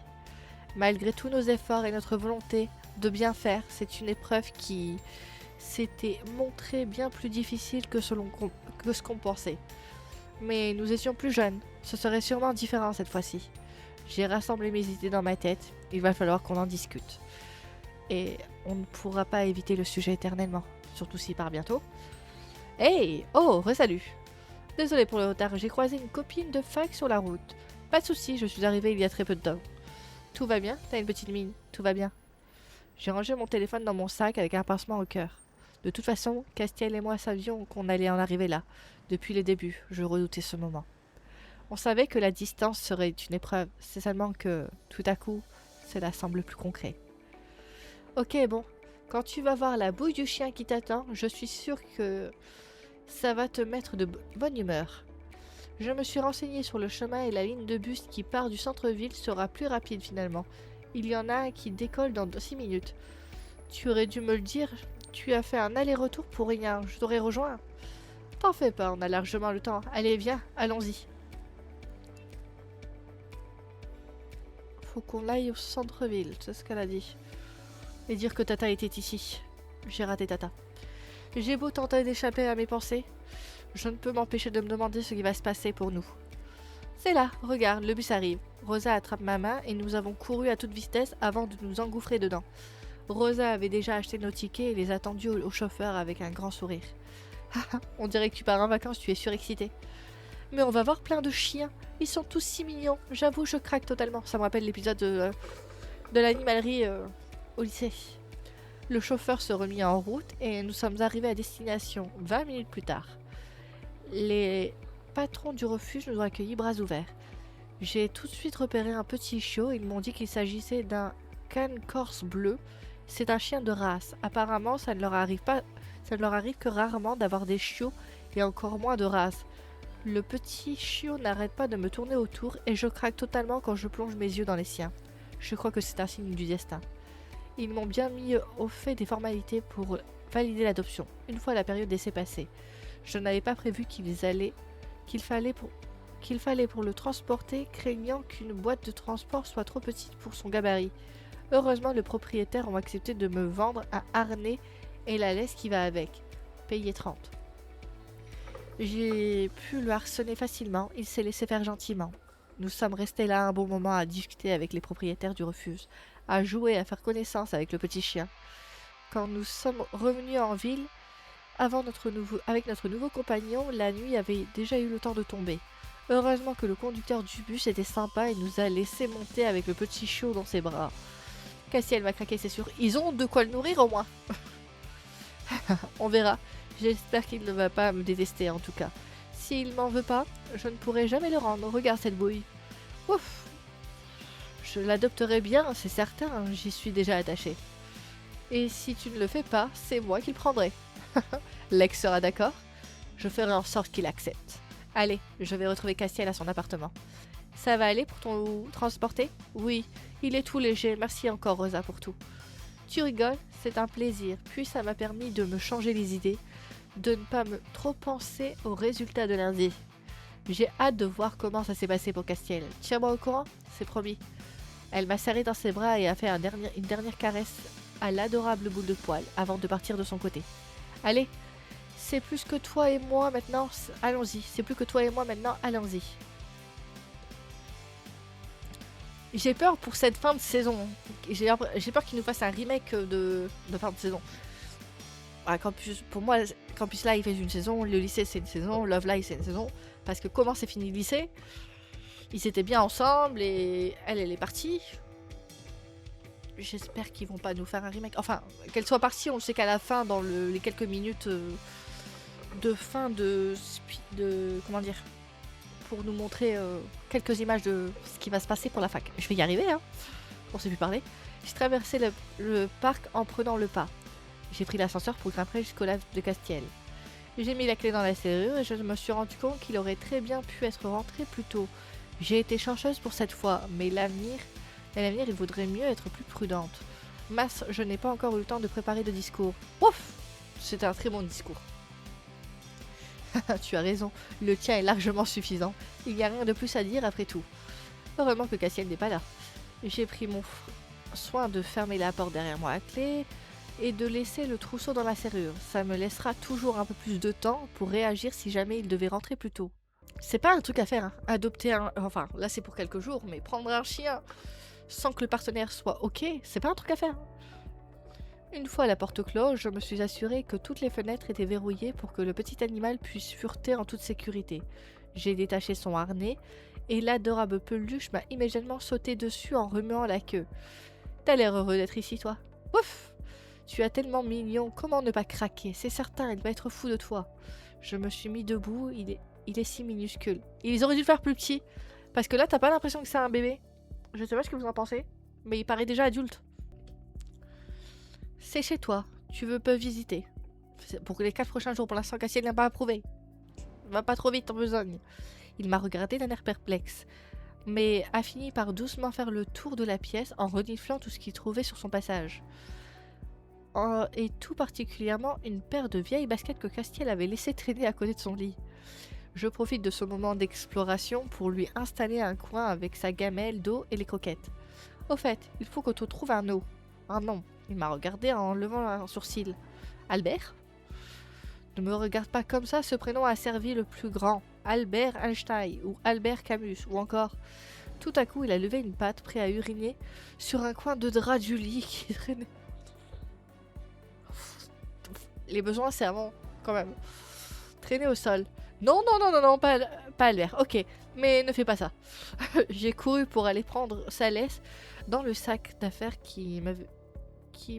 Malgré tous nos efforts et notre volonté de bien faire, c'est une épreuve qui s'était montrée bien plus difficile que ce qu'on pensait. Mais nous étions plus jeunes, ce serait sûrement différent cette fois-ci. J'ai rassemblé mes idées dans ma tête, il va falloir qu'on en discute. Et on ne pourra pas éviter le sujet éternellement, surtout s'il part bientôt. Hey! Oh, resalut! Désolée pour le retard, j'ai croisé une copine de fac sur la route. Pas de soucis, je suis arrivée il y a très peu de temps. Tout va bien? T'as une petite mine, tout va bien. J'ai rangé mon téléphone dans mon sac avec un pincement au cœur. De toute façon, Castiel et moi savions qu'on allait en arriver là. Depuis le début, je redoutais ce moment. On savait que la distance serait une épreuve, c'est seulement que, tout à coup, cela semble plus concret. Ok, bon, quand tu vas voir la bouille du chien qui t'attend, je suis sûre que ça va te mettre de bonne humeur. Je me suis renseignée sur le chemin et la ligne de bus qui part du centre-ville sera plus rapide finalement. Il y en a un qui décolle dans 6 minutes. Tu aurais dû me le dire, tu as fait un aller-retour pour rien, je t'aurais rejoint. T'en fais pas, on a largement le temps. Allez, viens, allons-y. Faut qu'on aille au centre-ville, c'est ce qu'elle a dit. et dire que Tata était ici. J'ai raté Tata. J'ai beau tenter d'échapper à mes pensées, je ne peux m'empêcher de me demander ce qui va se passer pour nous. C'est là, regarde, le bus arrive. Rosa attrape ma main et nous avons couru à toute vitesse avant de nous engouffrer dedans. Rosa avait déjà acheté nos tickets et les attendu au chauffeur avec un grand sourire. On dirait que tu pars en vacances, tu es surexcité. Mais on va voir plein de chiens. Ils sont tous si mignons. J'avoue, je craque totalement. Ça me rappelle l'épisode de l'animalerie au lycée. Le chauffeur se remit en route et nous sommes arrivés à destination 20 minutes plus tard. Les patrons du refuge nous ont accueillis bras ouverts. J'ai tout de suite repéré un petit chiot. Ils m'ont dit qu'il s'agissait d'un cane corse bleu. C'est un chien de race. Apparemment, ça ne leur arrive que rarement d'avoir des chiots et encore moins de race. Le petit chiot n'arrête pas de me tourner autour et je craque totalement quand je plonge mes yeux dans les siens. Je crois que c'est un signe du destin. Ils m'ont bien mis au fait des formalités pour valider l'adoption, une fois la période d'essai passée. Je n'avais pas prévu qu'il fallait pour le transporter, craignant qu'une boîte de transport soit trop petite pour son gabarit. Heureusement, le propriétaire a accepté de me vendre un harnais et la laisse qui va avec. Payé 30. J'ai pu le harceler facilement, il s'est laissé faire gentiment. Nous sommes restés là un bon moment à discuter avec les propriétaires du refuge, à jouer, à faire connaissance avec le petit chien. Quand nous sommes revenus en ville, avec notre nouveau compagnon, la nuit avait déjà eu le temps de tomber. Heureusement que le conducteur du bus était sympa et nous a laissé monter avec le petit chiot dans ses bras. Castiel va craquer, c'est sûr. Ils ont de quoi le nourrir au moins. On verra. J'espère qu'il ne va pas me détester en tout cas. S'il m'en veut pas, je ne pourrai jamais le rendre. Regarde cette bouille. Ouf. Je l'adopterai bien, c'est certain. J'y suis déjà attachée. Et si tu ne le fais pas, c'est moi qui le prendrai. Lex sera d'accord. Je ferai en sorte qu'il accepte. Allez, je vais retrouver Castiel à son appartement. Ça va aller pour ton transporter? Oui, il est tout léger. Merci encore Rosa pour tout. Tu rigoles? C'est un plaisir. Puis ça m'a permis de me changer les idées, de ne pas me trop penser aux résultats de lundi. J'ai hâte de voir comment ça s'est passé pour Castiel. Tiens-moi au courant, c'est promis. Elle m'a serré dans ses bras et a fait une dernière caresse à l'adorable boule de poil avant de partir de son côté. Allez, c'est plus que toi et moi maintenant, allons-y. C'est plus que toi et moi maintenant, allons-y. J'ai peur pour cette fin de saison. J'ai peur qu'il nous fasse un remake de fin de saison. Ah, pour moi, Campus Life est une saison, le lycée c'est une saison, Love Live c'est une saison. Parce que comment c'est fini le lycée? Ils étaient bien ensemble et elle est partie. J'espère qu'ils vont pas nous faire un remake. Enfin, qu'elle soit partie, on le sait qu'à la fin, dans les quelques minutes de fin de comment dire, pour nous montrer quelques images de ce qui va se passer pour la fac. Je vais y arriver, hein. On sait plus parler. J'ai traversé le parc en prenant le pas. J'ai pris l'ascenseur pour grimper jusqu'au lac de Castiel. J'ai mis la clé dans la serrure et je me suis rendu compte qu'il aurait très bien pu être rentré plus tôt. J'ai été chanceuse pour cette fois, mais l'avenir, il vaudrait mieux être plus prudente. Mas, je n'ai pas encore eu le temps de préparer de discours. Ouf! C'était un très bon discours. Tu as raison, le tien est largement suffisant. Il n'y a rien de plus à dire après tout. Heureusement que Castiel n'est pas là. J'ai pris mon soin de fermer la porte derrière moi à clé et de laisser le trousseau dans la serrure. Ça me laissera toujours un peu plus de temps pour réagir si jamais il devait rentrer plus tôt. C'est pas un truc à faire, hein. Adopter un... Enfin, là c'est pour quelques jours, mais prendre un chien sans que le partenaire soit ok, c'est pas un truc à faire. Une fois la porte close, je me suis assurée que toutes les fenêtres étaient verrouillées pour que le petit animal puisse fureter en toute sécurité. J'ai détaché son harnais et l'adorable peluche m'a immédiatement sauté dessus en remuant la queue. T'as l'air heureux d'être ici, toi. Ouf! Tu es tellement mignon, comment ne pas craquer? C'est certain, il va être fou de toi. Je me suis mis debout, il est si minuscule. Ils auraient dû le faire plus petit, parce que là, t'as pas l'impression que c'est un bébé. Je sais pas ce que vous en pensez, mais il paraît déjà adulte. C'est chez toi, peux visiter. Pour les 4 prochains jours, pour l'instant, Castiel n'a pas approuvé. Va pas trop vite en besogne. Il m'a regardé d'un air perplexe, mais a fini par doucement faire le tour de la pièce en reniflant tout ce qu'il trouvait sur son passage. Et tout particulièrement une paire de vieilles baskets que Castiel avait laissé traîner à côté de son lit. Je profite de ce moment d'exploration pour lui installer un coin avec sa gamelle d'eau et les croquettes. Au fait, il faut que tu trouves un nom. Il m'a regardé en levant un sourcil. Albert? Ne me regarde pas comme ça, ce prénom a servi le plus grand. Albert Einstein ou Albert Camus ou encore. Tout à coup, il a levé une patte, prêt à uriner sur un coin de drap du lit qui traînait. Les besoins servant, quand même. Traîné au sol. Non, non, non, non, non, pas Albert. Ok, mais ne fais pas ça. J'ai couru pour aller prendre sa laisse dans le sac d'affaires qui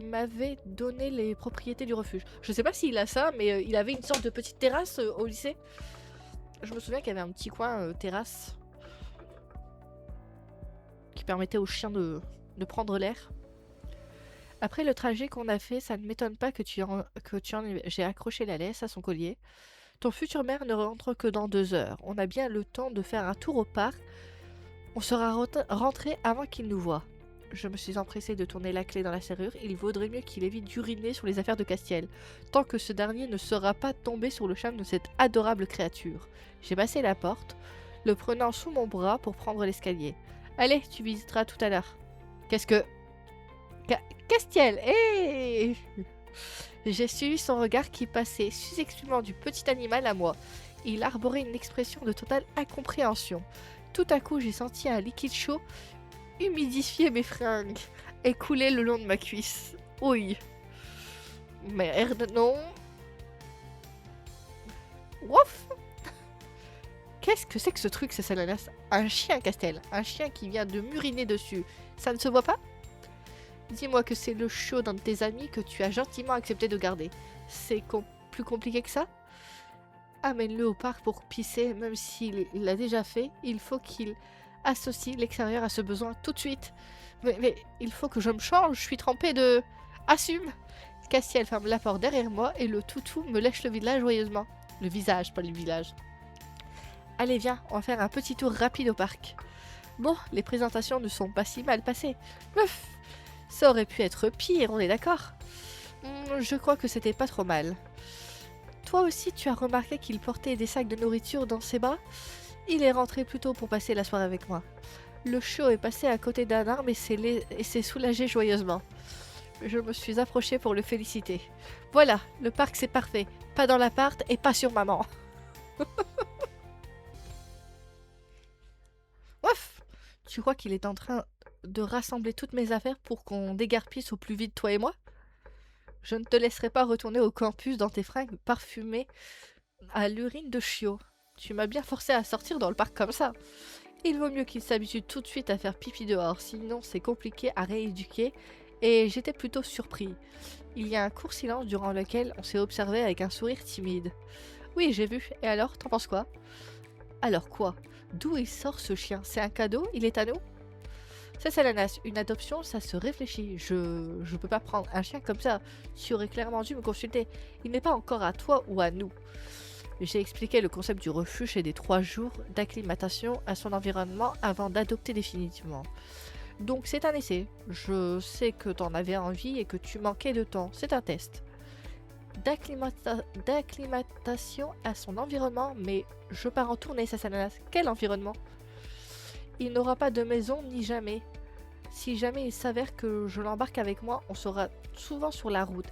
m'avait donné les propriétés du refuge. Je sais pas s'il a ça, mais il avait une sorte de petite terrasse au lycée. Je me souviens qu'il y avait un petit coin terrasse qui permettait aux chiens de prendre l'air. Après le trajet qu'on a fait, ça ne m'étonne pas que tu en aies... J'ai accroché la laisse à son collier. Ton futur maire ne rentre que dans 2 heures. On a bien le temps de faire un tour au parc. On sera rentré avant qu'il nous voie. Je me suis empressée de tourner la clé dans la serrure. Il vaudrait mieux qu'il évite d'uriner sur les affaires de Castiel, tant que ce dernier ne sera pas tombé sur le charme de cette adorable créature. J'ai passé la porte, le prenant sous mon bras pour prendre l'escalier. Allez, tu visiteras tout à l'heure. Qu'est-ce que... Castiel, hé J'ai suivi son regard qui passait successivement du petit animal à moi. Il arborait une expression de totale incompréhension. Tout à coup, j'ai senti un liquide chaud humidifier mes fringues et couler le long de ma cuisse. Oui. Merde, non. Wouf. Qu'est-ce que c'est que ce truc, c'est Salanas? Un chien, Castel. Un chien qui vient de m'uriner dessus. Ça ne se voit pas? Dis-moi que c'est le chiot d'un de tes amis que tu as gentiment accepté de garder. C'est plus compliqué que ça? Amène-le au parc pour pisser, même s'il l'a déjà fait. Il faut qu'il associe l'extérieur à ce besoin tout de suite. Mais il faut que je me change, je suis trempée de... Assume! Castiel ferme la porte derrière moi et le toutou me lèche le visage joyeusement. Le visage, pas le village. Allez, viens, on va faire un petit tour rapide au parc. Bon, les présentations ne sont pas si mal passées. Meuf, ça aurait pu être pire, on est d'accord? Je crois que c'était pas trop mal. Toi aussi, tu as remarqué qu'il portait des sacs de nourriture dans ses bras? Il est rentré plus tôt pour passer la soirée avec moi. Le chiot est passé à côté d'un arbre et s'est soulagé joyeusement. Je me suis approchée pour le féliciter. Voilà, le parc c'est parfait. Pas dans l'appart et pas sur maman. Ouf! Tu crois qu'il est en train de rassembler toutes mes affaires pour qu'on dégarpisse au plus vite toi et moi? Je ne te laisserai pas retourner au campus dans tes fringues parfumées à l'urine de chiot. Tu m'as bien forcé à sortir dans le parc comme ça. Il vaut mieux qu'il s'habitue tout de suite à faire pipi dehors, sinon c'est compliqué à rééduquer, et j'étais plutôt surpris. Il y a un court silence durant lequel on s'est observé avec un sourire timide. Oui, j'ai vu. Et alors, t'en penses quoi? Alors quoi? D'où il sort ce chien? C'est un cadeau? Il est à nous? C'est Salanas, une adoption, ça se réfléchit. Je peux pas prendre un chien comme ça. Tu aurais clairement dû me consulter. Il n'est pas encore à toi ou à nous. J'ai expliqué le concept du refuge et des 3 jours d'acclimatation à son environnement avant d'adopter définitivement. Donc c'est un essai. Je sais que t'en avais envie et que tu manquais de temps. C'est un test. D'acclimatation à son environnement, mais je pars en tournée, ça s'ananas. Quel environnement? Il n'aura pas de maison ni jamais. Si jamais il s'avère que je l'embarque avec moi, on sera souvent sur la route.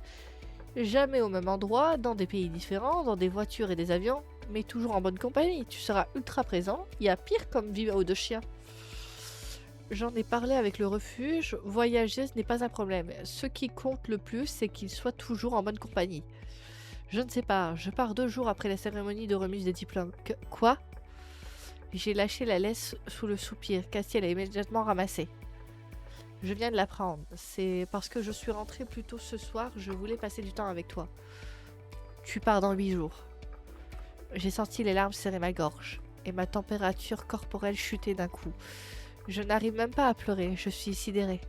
Jamais au même endroit, dans des pays différents, dans des voitures et des avions, mais toujours en bonne compagnie. Tu seras ultra présent. Il y a pire comme vivre de chien. J'en ai parlé avec le refuge. Voyager, ce n'est pas un problème. Ce qui compte le plus, c'est qu'il soit toujours en bonne compagnie. Je ne sais pas. Je pars 2 jours après la cérémonie de remise des diplômes. Quoi? J'ai lâché la laisse sous le soupir. Castiel a immédiatement ramassé. Je viens de l'apprendre. C'est parce que je suis rentrée plus tôt ce soir, je voulais passer du temps avec toi. Tu pars dans 8 jours. J'ai senti les larmes serrer ma gorge, et ma température corporelle chuter d'un coup. Je n'arrive même pas à pleurer, je suis sidérée.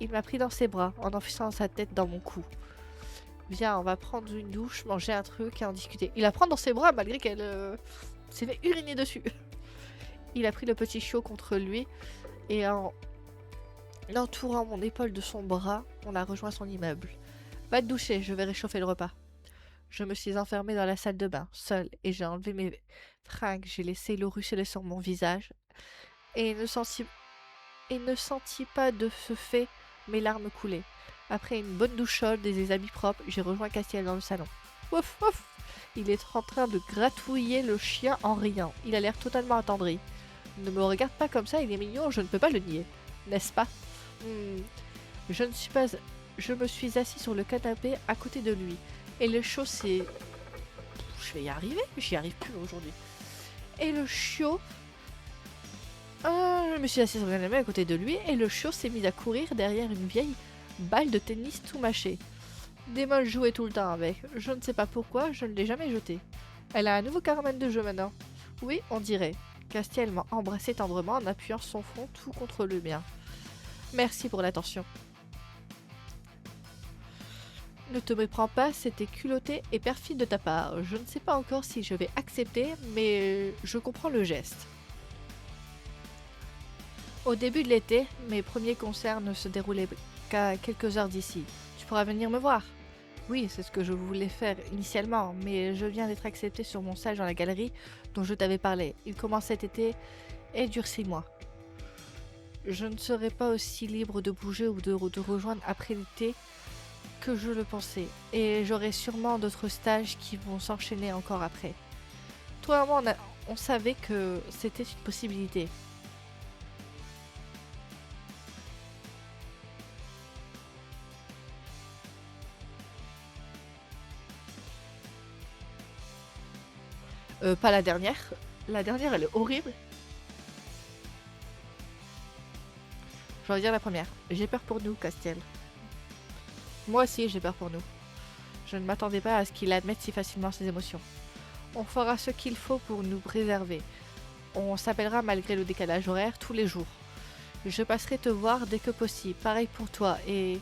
Il m'a pris dans ses bras, en enfonçant sa tête dans mon cou. Viens, on va prendre une douche, manger un truc et en discuter. Il la prend dans ses bras malgré qu'elle s'est fait uriner dessus. Il a pris le petit chiot contre lui, et en entourant mon épaule de son bras, on a rejoint son immeuble. Va te doucher, je vais réchauffer le repas. Je me suis enfermée dans la salle de bain, seule, et j'ai enlevé mes fringues. J'ai laissé l'eau ruisseler sur mon visage, et ne sentis pas de ce fait Mes larmes coulaient. Après une bonne douche chaude et des habits propres, j'ai rejoint Castiel dans le salon. Ouf, ouf. Il est en train de gratouiller le chien en riant. Il a l'air totalement attendri. Ne me regarde pas comme ça, il est mignon, je ne peux pas le nier. N'est-ce pas? Je ne suis pas... Je me suis assis sur le canapé à côté de lui. Et le chiot s'est... Je vais y arriver? J'y arrive plus aujourd'hui. Et le chiot... je me suis assis sur le canapé à côté de lui et le chiot s'est mis à courir derrière une vieille balle de tennis tout mâchée. Démon jouait tout le temps avec. Je ne sais pas pourquoi, je ne l'ai jamais jetée. Elle a un nouveau carmen de jeu maintenant. Oui, on dirait. Castiel m'a embrassé tendrement en appuyant son front tout contre le mien. Merci pour l'attention. Ne te méprends pas, c'était culotté et perfide de ta part. Je ne sais pas encore si je vais accepter, mais je comprends le geste. Au début de l'été, mes premiers concerts ne se déroulaient qu'à quelques heures d'ici. Tu pourras venir me voir. Oui, c'est ce que je voulais faire initialement, mais je viens d'être accepté sur mon stage dans la galerie dont je t'avais parlé. Il commence cet été et dure 6 mois. Je ne serai pas aussi libre de bouger ou de rejoindre après l'été que je le pensais, et j'aurai sûrement d'autres stages qui vont s'enchaîner encore après. Toi et moi, on savait que c'était une possibilité. Pas la dernière. La dernière, elle est horrible. Je vais dire la première. J'ai peur pour nous, Castiel. Moi aussi, j'ai peur pour nous. Je ne m'attendais pas à ce qu'il admette si facilement ses émotions. On fera ce qu'il faut pour nous préserver. On s'appellera malgré le décalage horaire tous les jours. Je passerai te voir dès que possible. Pareil pour toi. Et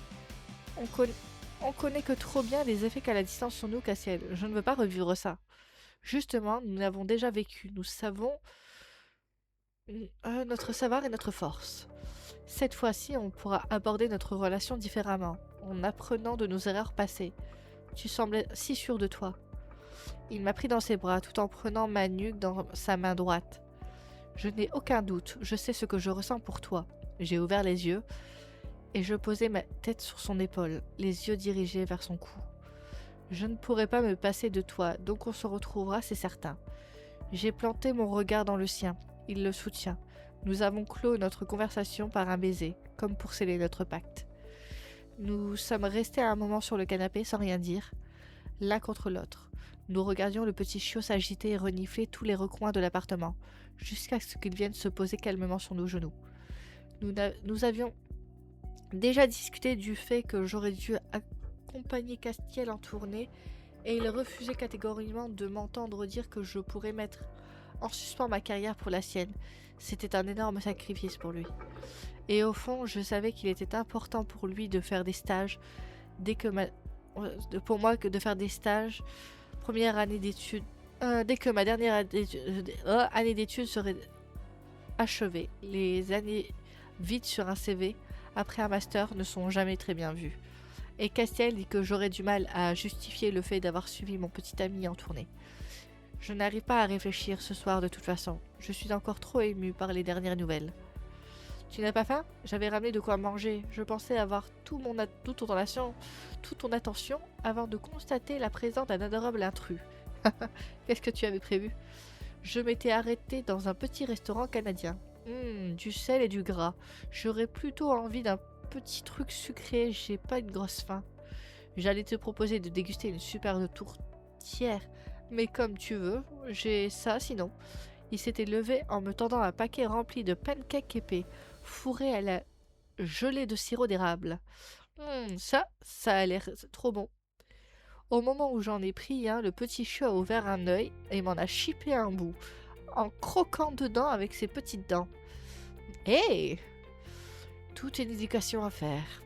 on connaît que trop bien les effets qu'a la distance sur nous, Castiel. Je ne veux pas revivre ça. Justement, nous l'avons déjà vécu. Nous savons notre savoir et notre force. Cette fois-ci, on pourra aborder notre relation différemment, en apprenant de nos erreurs passées. Tu semblais si sûr de toi. Il m'a pris dans ses bras tout en prenant ma nuque dans sa main droite. Je n'ai aucun doute, je sais ce que je ressens pour toi. J'ai ouvert les yeux et je posai ma tête sur son épaule, les yeux dirigés vers son cou. Je ne pourrai pas me passer de toi, donc on se retrouvera, c'est certain. J'ai planté mon regard dans le sien. Il le soutient. Nous avons clos notre conversation par un baiser, comme pour sceller notre pacte. Nous sommes restés un moment sur le canapé sans rien dire, l'un contre l'autre. Nous regardions le petit chiot s'agiter et renifler tous les recoins de l'appartement, jusqu'à ce qu'il vienne se poser calmement sur nos genoux. Nous avions déjà discuté du fait que j'aurais dû accompagner Castiel en tournée, et il refusait catégoriquement de m'entendre dire que je pourrais mettre en suspens ma carrière pour la sienne. C'était un énorme sacrifice pour lui. Et au fond, je savais qu'il était important pour lui de faire des stages, pour moi de faire des stages, première année d'études, dès que ma dernière année d'études serait achevée. Les années vides sur un CV, après un master, ne sont jamais très bien vues. Et Castiel dit que j'aurais du mal à justifier le fait d'avoir suivi mon petit ami en tournée. Je n'arrive pas à réfléchir ce soir de toute façon. Je suis encore trop émue par les dernières nouvelles. Tu n'as pas faim? J'avais ramené de quoi manger. Je pensais avoir toute ton attention avant de constater la présence d'un adorable intrus. Qu'est-ce que tu avais prévu? Je m'étais arrêtée dans un petit restaurant canadien. Du sel et du gras. J'aurais plutôt envie d'un petit truc sucré, j'ai pas une grosse faim. J'allais te proposer de déguster une superbe tourtière, mais comme tu veux, j'ai ça sinon. Il s'était levé en me tendant un paquet rempli de pancakes épais, fourrés à la gelée de sirop d'érable. Ça a l'air trop bon. Au moment où j'en ai pris un, le petit chiot a ouvert un œil et m'en a chippé un bout, en croquant dedans avec ses petites dents. Hé! Toute une éducation à faire.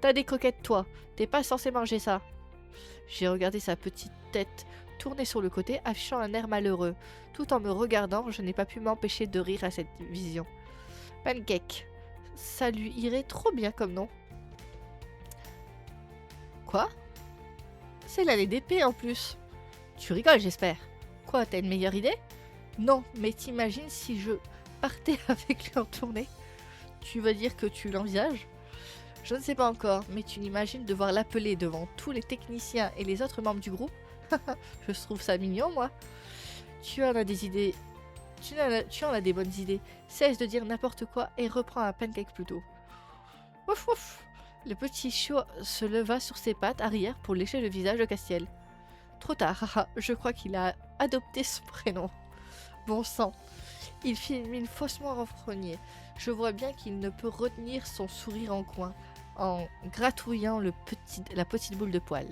T'as des croquettes, toi. T'es pas censé manger ça. J'ai regardé sa petite tête tournée sur le côté, affichant un air malheureux. Tout en me regardant, je n'ai pas pu m'empêcher de rire à cette vision. Pancake. Ça lui irait trop bien comme nom. Quoi? C'est l'année d'épée en plus. Tu rigoles, j'espère. Quoi, t'as une meilleure idée? Non, mais t'imagines si je partais avec lui en tournée? Tu vas dire que tu l'envisages? Je ne sais pas encore, mais tu n'imagines devoir l'appeler devant tous les techniciens et les autres membres du groupe? Je trouve ça mignon, moi. Tu en as des idées. Tu en as des bonnes idées. Cesse de dire n'importe quoi et reprends un pancake plus tôt. Ouf ouf. Le petit chiot se leva sur ses pattes arrière pour lécher le visage de Castiel. Trop tard, haha, je crois qu'il a adopté son prénom. Bon sang. Il filmine faussement renfrogné. Je vois bien qu'il ne peut retenir son sourire en coin, en gratouillant la petite boule de poil.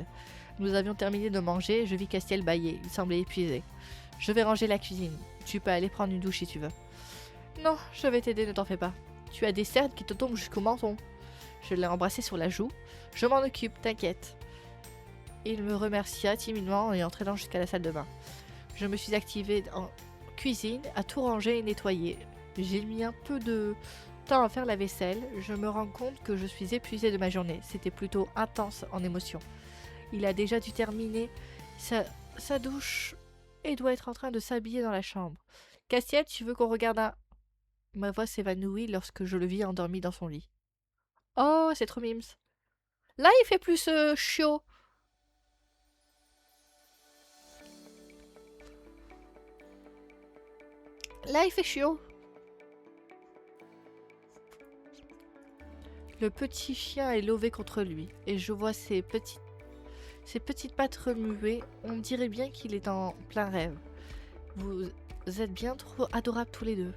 Nous avions terminé de manger, je vis Castiel bâiller. Il semblait épuisé. Je vais ranger la cuisine. Tu peux aller prendre une douche si tu veux. Non, je vais t'aider, ne t'en fais pas. Tu as des cernes qui te tombent jusqu'au menton. Je l'ai embrassé sur la joue. Je m'en occupe, t'inquiète. Il me remercia timidement et entraînant jusqu'à la salle de bain. Je me suis activée en cuisine, à tout ranger et nettoyer. J'ai mis un peu de temps à faire la vaisselle. Je me rends compte que je suis épuisée de ma journée. C'était plutôt intense en émotion. Il a déjà dû terminer sa douche et doit être en train de s'habiller dans la chambre. Castiel, tu veux qu'on regarde un... Ma voix s'évanouit lorsque je le vis endormi dans son lit. Oh, c'est trop mimes. Là, il fait plus chiot. Là, il fait chiot. Le petit chien est lové contre lui et je vois ses petites pattes remuer. On dirait bien qu'il est en plein rêve. Vous êtes bien trop adorables tous les deux.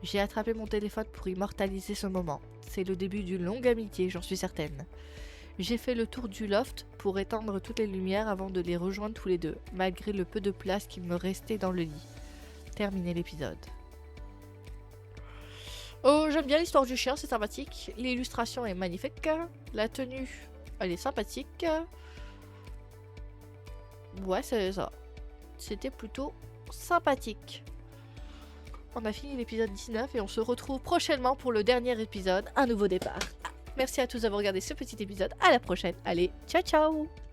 J'ai attrapé mon téléphone pour immortaliser ce moment. C'est le début d'une longue amitié, j'en suis certaine. J'ai fait le tour du loft pour éteindre toutes les lumières avant de les rejoindre tous les deux, malgré le peu de place qui me restait dans le lit. Terminé l'épisode. Oh, j'aime bien l'histoire du chien, c'est sympathique. L'illustration est magnifique. La tenue, elle est sympathique. Ouais, c'est ça. C'était plutôt sympathique. On a fini l'épisode 19 et on se retrouve prochainement pour le dernier épisode, un nouveau départ. Merci à tous d'avoir regardé ce petit épisode. À la prochaine. Allez, ciao ciao!